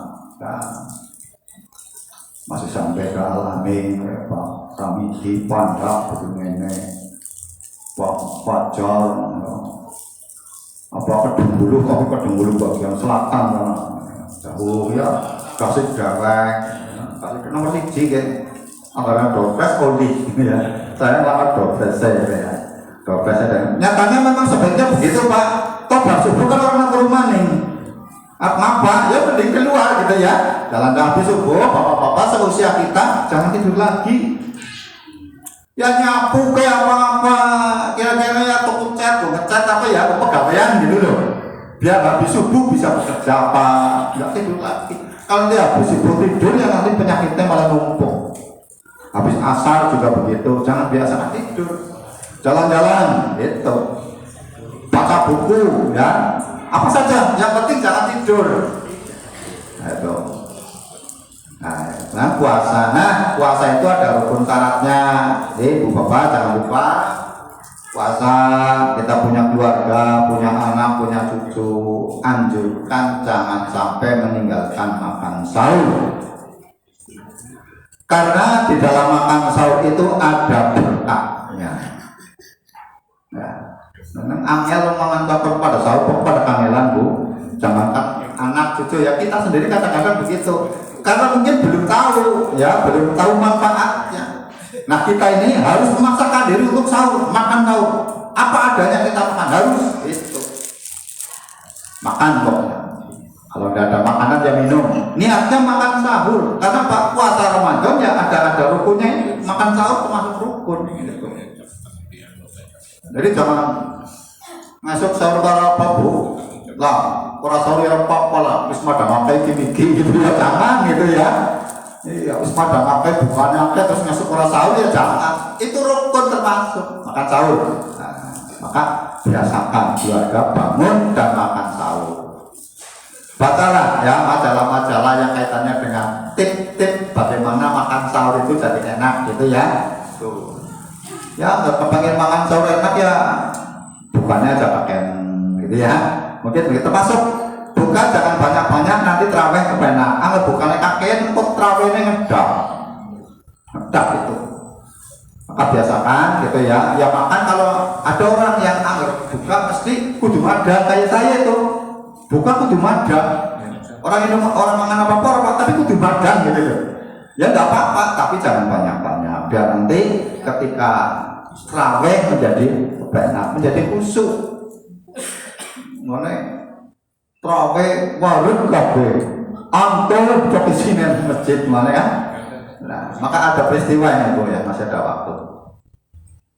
masih sampai ke alamin, Pak Ramidi, Pandak, begini, Pak Fajar, apa Kedung Bulu, tapi Kedung Bulu bagian selatan, jauh ya, kasih dewek, kasih nomor 1 kan, anggaran dompet oli, ya, saya lakukan dompet saya, dompet saya. Nyatanya memang sebaiknya begitu Pak. Toh subuh kan orang ke rumah nih, apa? Ya mending keluar gitu ya. Jalan habis subuh, bapak-bapak seusia kita jangan tidur lagi. Ya nyapu kayak apa-apa, kira-kira ya cukup gue ngecat apa ya, gue pegawaian gitu loh. Biar habis subuh bisa bekerja apa, nggak tidur lagi. Kalau dia habis subuh tidur ya nanti penyakitnya malah numpuk. Habis asar juga begitu, jangan biasa tidur. Jalan-jalan gitu. Baca buku ya. Apa saja, yang penting jangan tidur. Itu. Nah, puasa itu ada rukun syaratnya. Jadi, Bu Bapak jangan lupa puasa, kita punya keluarga, punya anak, punya cucu, anjurkan jangan sampai meninggalkan makan sahur. Karena di dalam makan sahur itu ada berkahnya. Ya. Memang angel mangan sahur pada sahur pada kangelan Bu. Jangankan anak cucu ya, kita sendiri kadang-kadang begitu. Karena mungkin belum tahu manfaatnya. Nah, kita ini harus memaksakan diri untuk sahur, makan sahur. Apa adanya kita makan harus itu. Makan pokoknya. Kalau tidak ada makanan ya minum. Niatnya makan sahur. Karena Pak puasa Ramadan ya ada rukunnya ini. Makan sahur termasuk rukun gitu. Jadi jangan masuk sahur apa Bu. Lah, ora sahur ya apa lah. Wis madang akeh iki gitu ya jangan gitu ya. Iya, wis madang akeh bukannya akeh terus masuk ora sahur ya jangan. Itu rukun termasuk makan sahur. Nah, maka biasakan keluarga bangun dan makan sahur. Bacalah ya majalah-majalah yang kaitannya dengan tip-tip bagaimana makan sahur itu jadi enak gitu ya. Tuh. Ya, nggak kepengen makan sahur enak ya bukannya aja pakai gitu ya. Mungkin begitu masuk bukan jangan banyak-banyak nanti terawih kepenak. Anggap bukannya kakein kok terawihnya ngedak itu. Maka biasakan gitu ya. Ya makan kalau ada orang yang anggap buka mesti kudu ada kayak saya itu. Bukan kudu madan. Orang makan apa tapi kudu madan gitu loh. Ya enggak apa-apa, tapi jangan banyak-banyak. Biar nanti ketika terawih menjadi enak, menjadi khusyuk. Ngene terawih warung kabeh. Antul cok isine masjid mana ya? Nah, maka ada peristiwa ini Bu ya, masih ada waktu.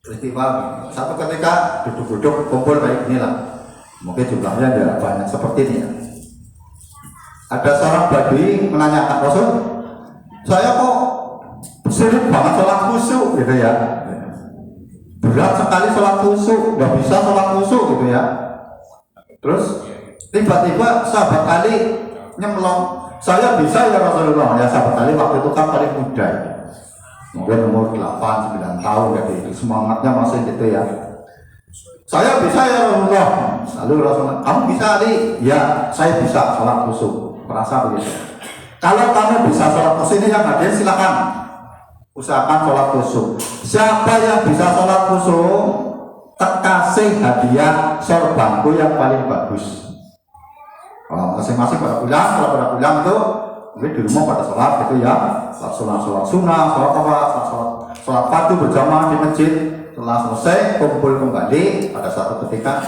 Peristiwa satu ketika duduk-duduk kumpul kayak gini lah. Mungkin jumlahnya tidak banyak seperti ini ya. Ada seorang badui menanyakan Rasul, saya kok sulit banget sholat khusyuk gitu ya. Berat sekali sholat khusyuk, nggak bisa sholat khusyuk gitu ya. Terus tiba-tiba sahabat Ali nyemplung, saya bisa ya Rasulullah. Ya sahabat Ali waktu itu kan paling muda ya. Mungkin umur 8-9 tahun jadi semangatnya masih gitu ya. Saya bisa ya Rasulullah. Lalu Rasulullah, kamu bisa Ali? Ya, saya bisa sholat khusyuk. Merasa begitu. Kalau kamu bisa sholat khusyuk ini yang hadir silakan usahakan sholat khusyuk. Siapa yang bisa sholat khusyuk terkasih hadiah sorbanku yang paling bagus. Masing-masing pada pulang, kalau pada pulang itu mungkin di rumah pada sholat gitu ya. Sholat sunnah, sholat fardu berjamaah di masjid. Setelah selesai kumpul kembali pada suatu ketika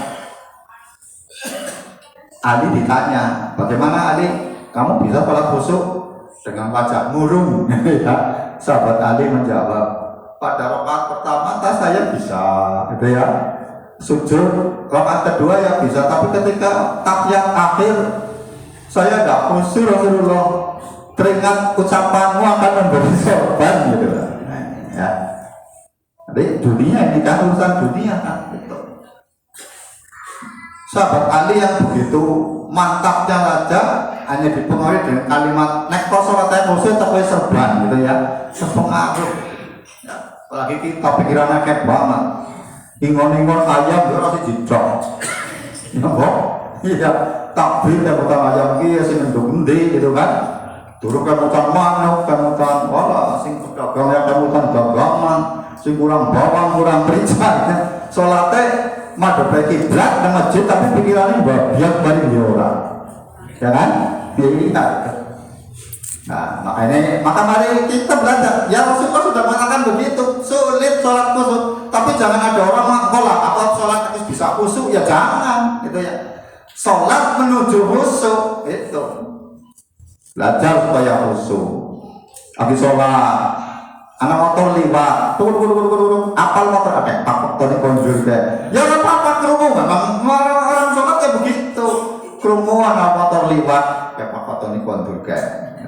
Ali ditanya, bagaimana Ali? Kamu bisa sholat khusyuk dengan wajah murung? Ya, sahabat Ali menjawab, pada rakaat pertama saya bisa, gitu ya. Sujud rakaat kedua ya bisa, tapi ketika tahiyat akhir saya tidak khusyuk Rasulullah. Teringat ucapanmu akan memberi sorban gitu, ya. Jadi dunia ini kan urusan dunia kan gitu. Sahabat Ali yang begitu mantapnya raja hanya dipengaruhi dengan kalimat nek sholat khusyuk tapi serban gitu ya, terpengaruh ya, apalagi kita pikirannya kayak banget ingon-ingon ayam itu harus dijok ya kok iya takbir ya bukan ayam kia sing ngenduk-ngendi gitu kan turun kemutan manuk kemutan wala sing pedagang ya kemutan dagangan sing kurang bawang kurang merica ya. Sholatnya madhep kiblat nang masjid tapi pikirannya babiak balik di orang ya kan? Iya. Nah maka mari kita belajar ya Rasulullah sudah mengatakan begitu sulit sholat khusyuk tapi jangan ada orang mengkolak apa sholat harus bisa khusyuk ya jangan gitu ya sholat menuju khusyuk itu belajar supaya khusyuk habis sholat anak motor liwat turun apal motor ada pak motor konjur deh ya nggak apa-apa kerungu memang orang sholat ya begitu. Krungu ana motor liwat, ya Pak Fatoni kondur kae.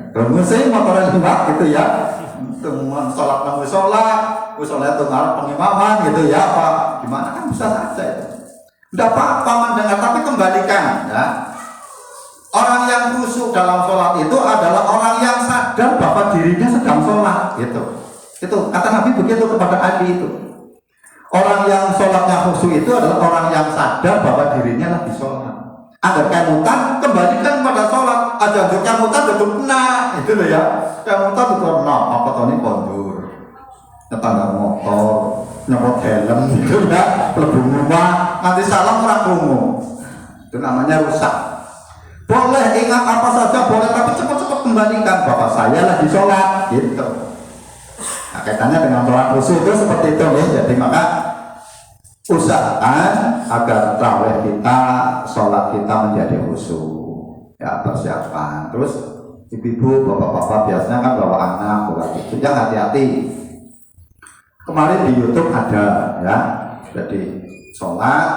Krungu sih motor liwat gitu ya. Teman sholat nang sholat itu ngarep pengimaman gitu ya Pak. Gimana kan bisa saja itu. Tidak apa-apa mendengar, tapi kembalikan ya. Orang yang khusyuk dalam sholat itu adalah orang yang sadar bahwa dirinya sedang sholat gitu. Itu kata Nabi begitu kepada Ali itu. Orang yang sholatnya khusyuk itu adalah orang yang sadar bahwa dirinya lagi sholat. Agar kemutan kembalikan pada sholat. Aja untuk kemutan betul kena itu loh ya. Kemutan betul kena. Apa tadi kondur, nyetar motor, nyopot helm gitu ya. Lebih rumah nanti salam orang krungu. Itu namanya rusak. Boleh ingat apa saja boleh, tapi cepat-cepat kembalikan bahwa saya lagi sholat gitu. Nah, kaitannya dengan sholat khusyuk itu seperti itu ya. Jadi maka usahakan agar tarawih kita, sholat kita menjadi khusyuk. Ya persiapan. Terus ibu-ibu, bapak-bapak biasanya kan bawa anak, bawa cucu, yang hati-hati. Kemarin di YouTube ada ya, jadi sholat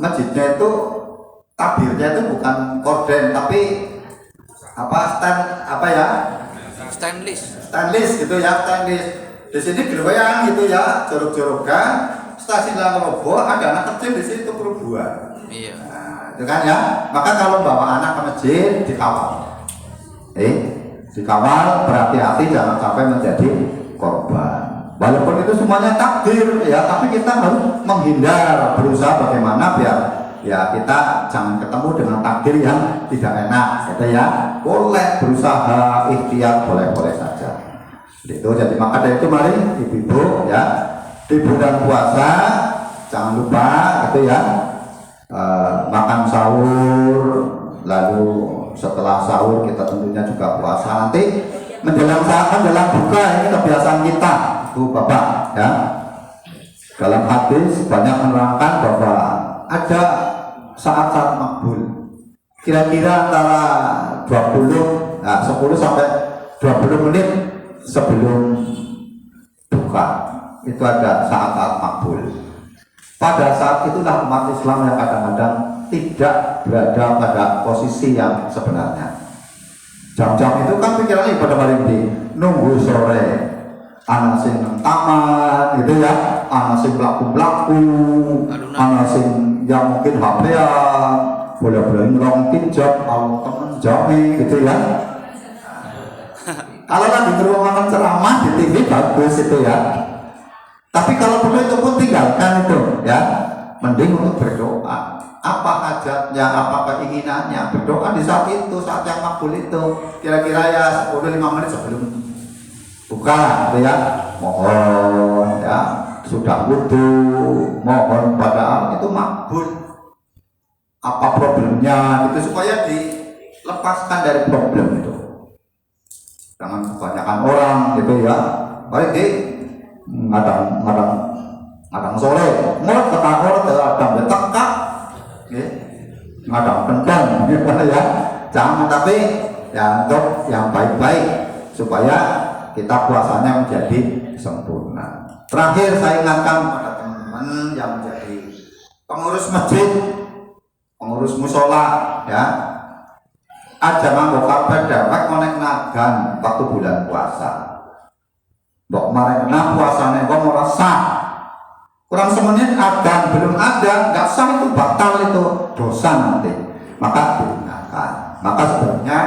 masjidnya itu tabirnya itu bukan korden tapi stainless gitu ya, stainless. Di sini gerbayang gitu ya, jorok-jorokan. Stasiun Robo ada anak kecil di situ perempuan.
Iya.
Nah, itu kan ya. Maka kalau bawa anak ke masjid dikawal. Dikawal, berhati-hati jangan sampai menjadi korban. Walaupun itu semuanya takdir ya, tapi kita harus menghindar, berusaha bagaimana biar ya kita jangan ketemu dengan takdir yang tidak enak, gitu ya. Boleh berusaha ikhtiar, boleh-boleh saja. Itu jadi maka dari itu mari ibu-ibu ya. Di bulan puasa jangan lupa gitu ya, makan sahur, lalu setelah sahur kita tentunya juga puasa. Nanti menjelang buka ini kebiasaan kita Bu Bapak ya. Dalam hadis banyak menerangkan bahwa ada saat-saat makbul kira-kira antara 10 sampai 20 menit sebelum buka. Itu ada saat-saat makbul. Pada saat itulah umat Islam yang kadang-kadang tidak berada pada posisi yang sebenarnya. Jam-jam itu kan pikirannya pada hari ini nunggu sore, anak sing nang taman gitu ya, anak sing pelaku, anak sing yang mungkin HP-an, boleh-boleh ngerongkin job, kalau temen jami gitu ya. Kalau lagi beruangan ceramah di TV bagus itu ya. Tapi kalau perlu itu pun tinggalkan itu ya. Mending untuk berdoa. Apa hajatnya, apa keinginannya, berdoa di saat itu, saat yang makbul itu. Kira-kira ya 10-15 menit sebelum buka gitu ya. Mohon ya, sudah wudu, mohon pada Allah itu makbul. Apa problemnya gitu supaya dilepaskan dari problem itu. Jangan kebanyakan orang gitu ya. Baik ngadang sore ngurut ketakor teladang betekak ngadang kendang gitu ya. Jangan, tapi ya untuk yang baik-baik supaya kita puasanya menjadi sempurna. Terakhir saya ingatkan pada teman-teman yang menjadi pengurus masjid, pengurus musola ya, aja nganggo karpet dewek konek nagan waktu bulan puasa. Mbok marena puasane kok ora sah. Kurang semenit adan belum ada, nggak sah itu batal, itu dosa nanti. Maka digunakan. Maka sebenarnya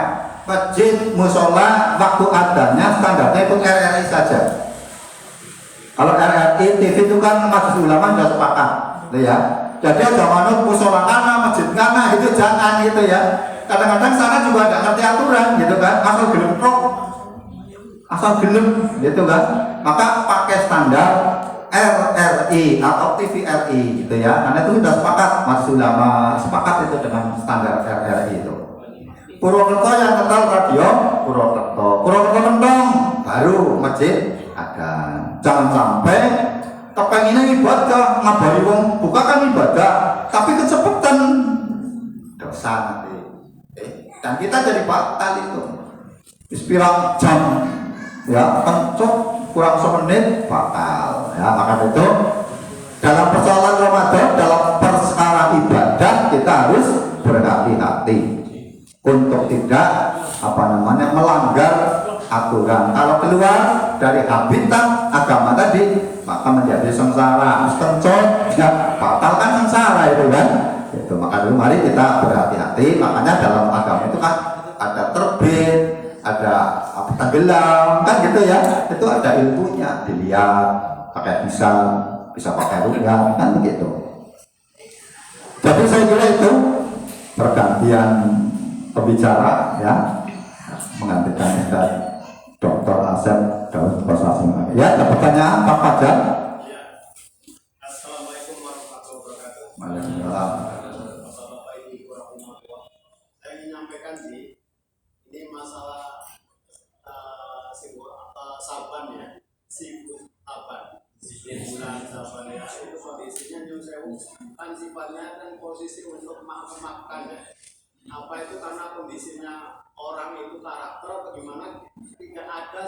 masjid musola waktu adannya standarnya itu RRI saja. Kalau RRI TV itu kan majelis ulama sudah sepakat, ya. Jadi aja manut musola kana, masjid kana itu jangan gitu ya. Kadang-kadang sana juga nggak ngerti aturan gitu kan, asal gelem gitu kan. Maka pakai standar RRI atau TVRI gitu ya, karena itu sudah sepakat, majelis ulama sepakat itu dengan standar RRI itu. Purwokerto yang kental radio Purwokerto kendong baru masjid ada. Jangan sampai kepenginnya ibadah ngabari wong buka kan ibadah tapi kecepatan dosa nanti. Dan kita jadi batal itu. Ispirang jam ya kencok kurang semenit batal ya. Maka itu dalam persoalan Ramadan, dalam perkara hati untuk tidak melanggar aturan. Kalau keluar dari habitat agama tadi, maka menjadi sengsara. Kencot, ya batalkan sengsara itu kan. Itu maka dulu mari kita berhati-hati. Makanya dalam agama itu kan ada terbit, ada tenggelam, kan gitu ya. Itu ada ilmunya, dilihat pakai bisa pakai ruqyah, kan begitu. Jadi saya kira itu pergantian pembicara ya, menggantikan Dr. Asep Daud Kosasi. Ya, ada pertanyaan Pak Fajar?
Ya. Assalamualaikum warahmatullahi wabarakatuh.
Waalaikumsalam.
Bapak Ibu warahmatullahi. Saya ingin menyampaikan ini masalah Saban ya, sibuk Saban. Bulan Saban ya, itu kondisinya Nyun Sewu kan sifatnya kan posisi untuk memaafkan ya. Apa itu karena kondisinya orang itu karakter atau gimana, tidak ada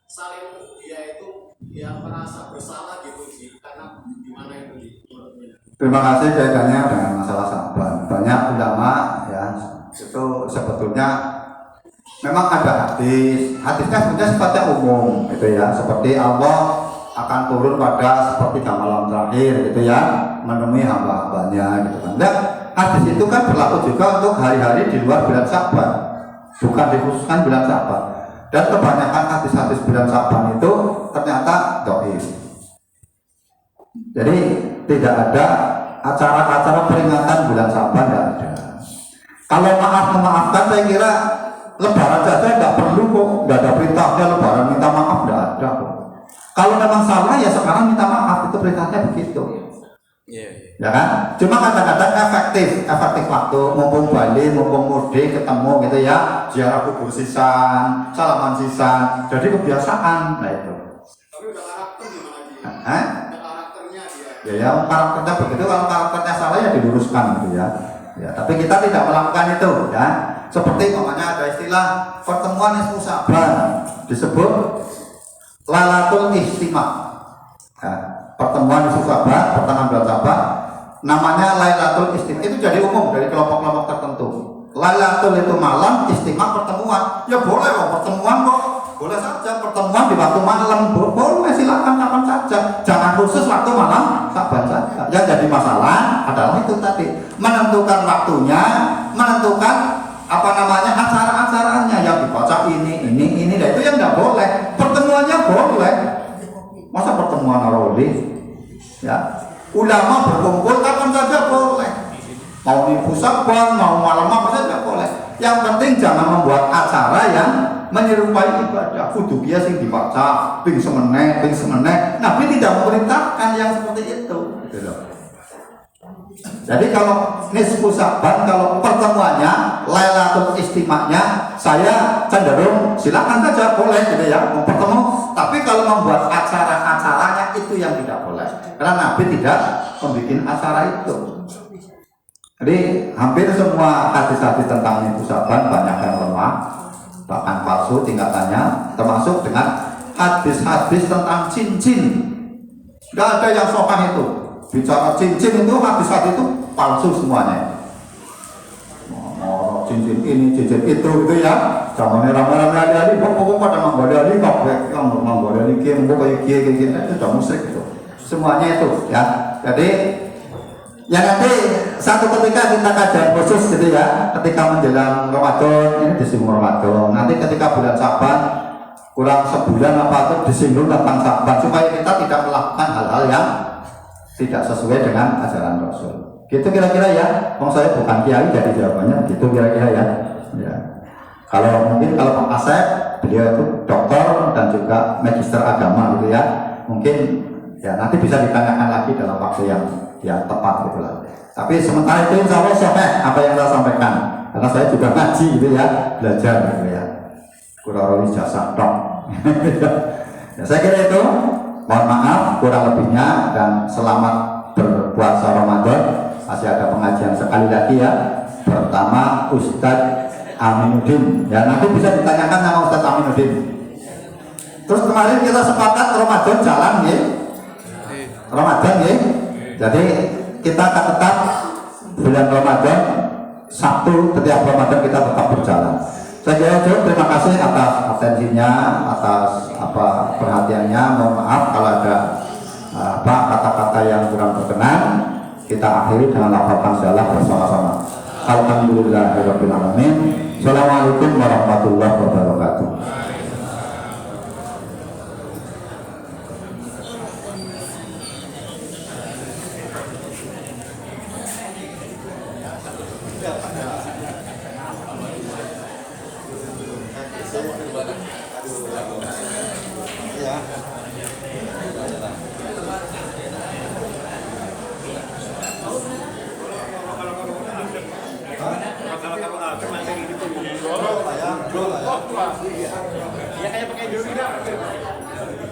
saling dia itu merasa bersalah gitu sih, karena gimana itu menurutnya.
Terima kasih kaitannya dengan masalah saban. Banyak ulama ya itu sebetulnya memang ada hadisnya sebenarnya sifatnya umum gitu ya, seperti Allah akan turun pada sepertiga malam terakhir gitu ya, menemui hamba-hambanya gitu kan. Dan hadis itu kan berlaku juga untuk hari-hari di luar bulan Syaban, bukan dikhususkan bulan Syaban. Dan kebanyakan hadis-hadis bulan Syaban itu ternyata dhaif. Jadi tidak ada acara-acara peringatan bulan Syaban, tidak ada. Kalau memaafkan, saya kira Lebaran saja nggak perlu kok, nggak ada perintahnya Lebaran minta maaf, nggak ada kok. Kalau memang salah ya sekarang minta maaf, itu perintahnya begitu. Ya kan? Cuma kadang-kadang efektif waktu mumpung balik, mumpung mudik ketemu gitu ya, ziarah kubur sisan, salaman sisan, jadi kebiasaan. Nah itu.
Tapi udah karakter gimana dia? Udah karakternya dia.
Ya karakternya begitu. Kalau karakternya salah ya diluruskan gitu ya. Ya, tapi kita tidak melakukan itu ya. Seperti namanya ada istilah pertemuan nisfu Sa'ban, disebut Lailatul Istima. Ya, pertemuan nisfu Sa'ban, pertengahan bulan Sa'ban, namanya Lailatul Istima. Itu jadi umum dari kelompok-kelompok tertentu. Lailatul itu malam, Istima pertemuan. Ya boleh kok pertemuan kok. Boleh saja pertemuan di waktu malam, boleh silakan kapan saja. Jangan khusus waktu malam Sa'ban saja. Yang jadi masalah adalah itu tadi, menentukan waktunya, menentukan acara-acaranya yang dibaca ini, nah itu yang nggak boleh. Pertemuannya boleh, masa pertemuan Aroli? Ya, ulama berkumpul kapan saja boleh. Mau di Syaban, mau malam apa saja boleh. Yang penting jangan membuat acara yang menyerupai ibadah. Kudu biasa yang dibaca, ping semeneh. Nabi tidak memerintahkan yang seperti itu. Jadi kalau nisfu Sa'ban, kalau pertemuannya Lailatul Istimanya, saya cenderung silakan saja boleh gitu ya bertemu. Tapi kalau membuat acara-acaranya itu yang tidak boleh, karena Nabi tidak membuat acara itu. Jadi hampir semua hadis-hadis tentang nisfu Sa'ban banyak yang lemah, bahkan palsu tingkatannya, termasuk dengan hadis-hadis tentang cincin. Tidak ada yang sahih itu. Bicara cincin itu hadis-hadis itu palsu semuanya. Cincin ini, cincin itu gitu ya. Zamannya rame-rame ali-ali, pokoknya pada menggoleh ali, yang menggoleh ali, kayak gini, itu sudah musyrik itu. Semuanya itu ya. Jadi ya nanti satu ketika kita kajian khusus gitu ya, ketika menjelang Ramadan, ini disinggung Ramadan. Nanti ketika bulan Syaban kurang sebulan apa itu disinggung tentang Syaban, supaya kita tidak melakukan hal-hal yang tidak sesuai dengan ajaran Rasul. Gitu kira-kira ya. Saya bukan kiai, jadi jawabannya gitu kira-kira ya. Ya. Kalau Pak Asep, beliau itu dokter dan juga magister agama gitu ya. Mungkin ya nanti bisa ditanyakan lagi dalam waktu yang tepat gitu lah. Tapi sementara itu insya Allah sahih apa yang saya sampaikan, karena saya juga ngaji gitu ya, belajar gitu ya. Kurang jasa dok. Ya, saya kira itu. Mohon maaf kurang lebihnya, dan selamat berpuasa Ramadan. Masih ada pengajian sekali lagi ya. Pertama Ustadz Aminuddin. Ya nanti bisa ditanyakan sama Ustadz Aminuddin. Terus kemarin kita sepakat Ramadan jalan ya. Ramadan ya. Jadi kita akan tetap bulan Ramadan Sabtu setiap Ramadan kita tetap berjalan. Saya kira cukup, terima kasih atas atensinya, atas perhatiannya. Mohon maaf kalau ada kata-kata yang kurang berkenan. Kita akhiri dengan lafaz hamdalah bersama-sama. Alhamdulillahirabbil alamin. Assalamualaikum warahmatullahi wabarakatuh.
Ya kayak pakai dulu kita.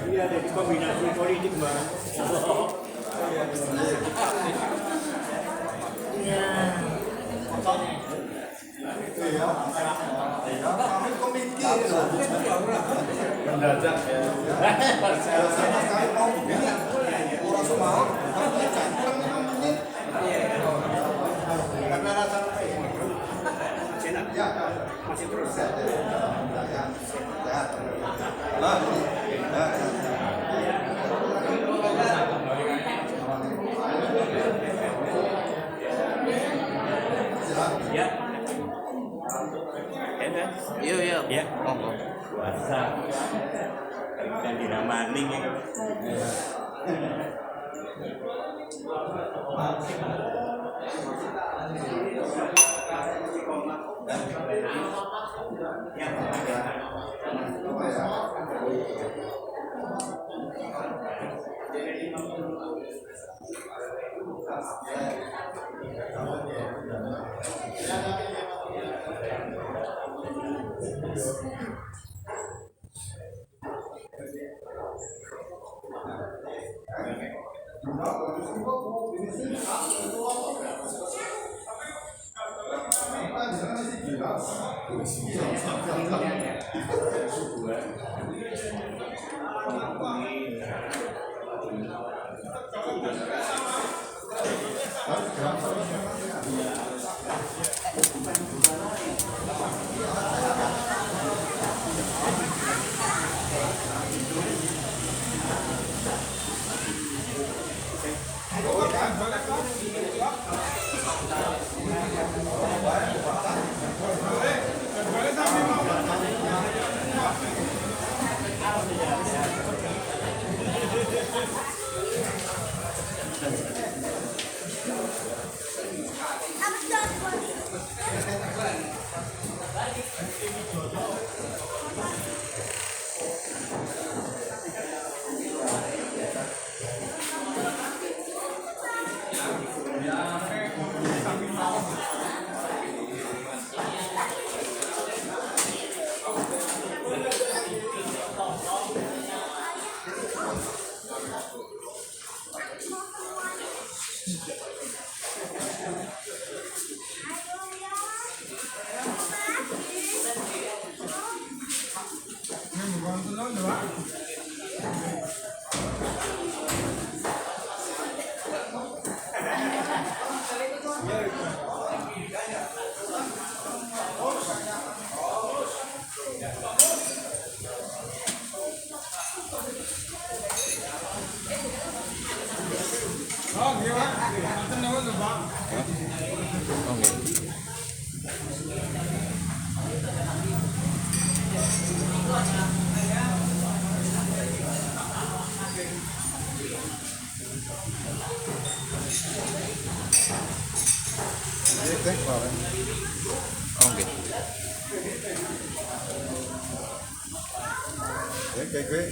Iya ada kombinasi politik bang. Mendadak ya. Saya sama sekali mau begini. Orang semua. Karena rasa masih terus. Ya.
Iya.
Ya.
Monggo.
Puasa. Dan diramaning ya.
Oke.
Kayak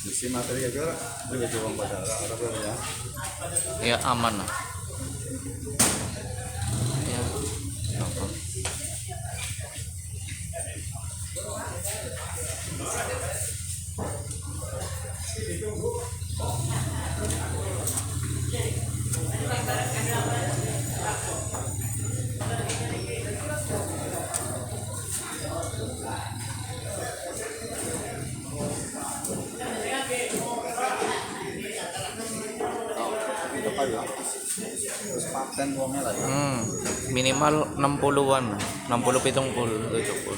isi materi kayak gue lebih coba baca Arab ya.
Ya aman lah. Ya. Apa?
Terus Pak Kan uangnya lah ya.
Minimal 60-an. 60 70.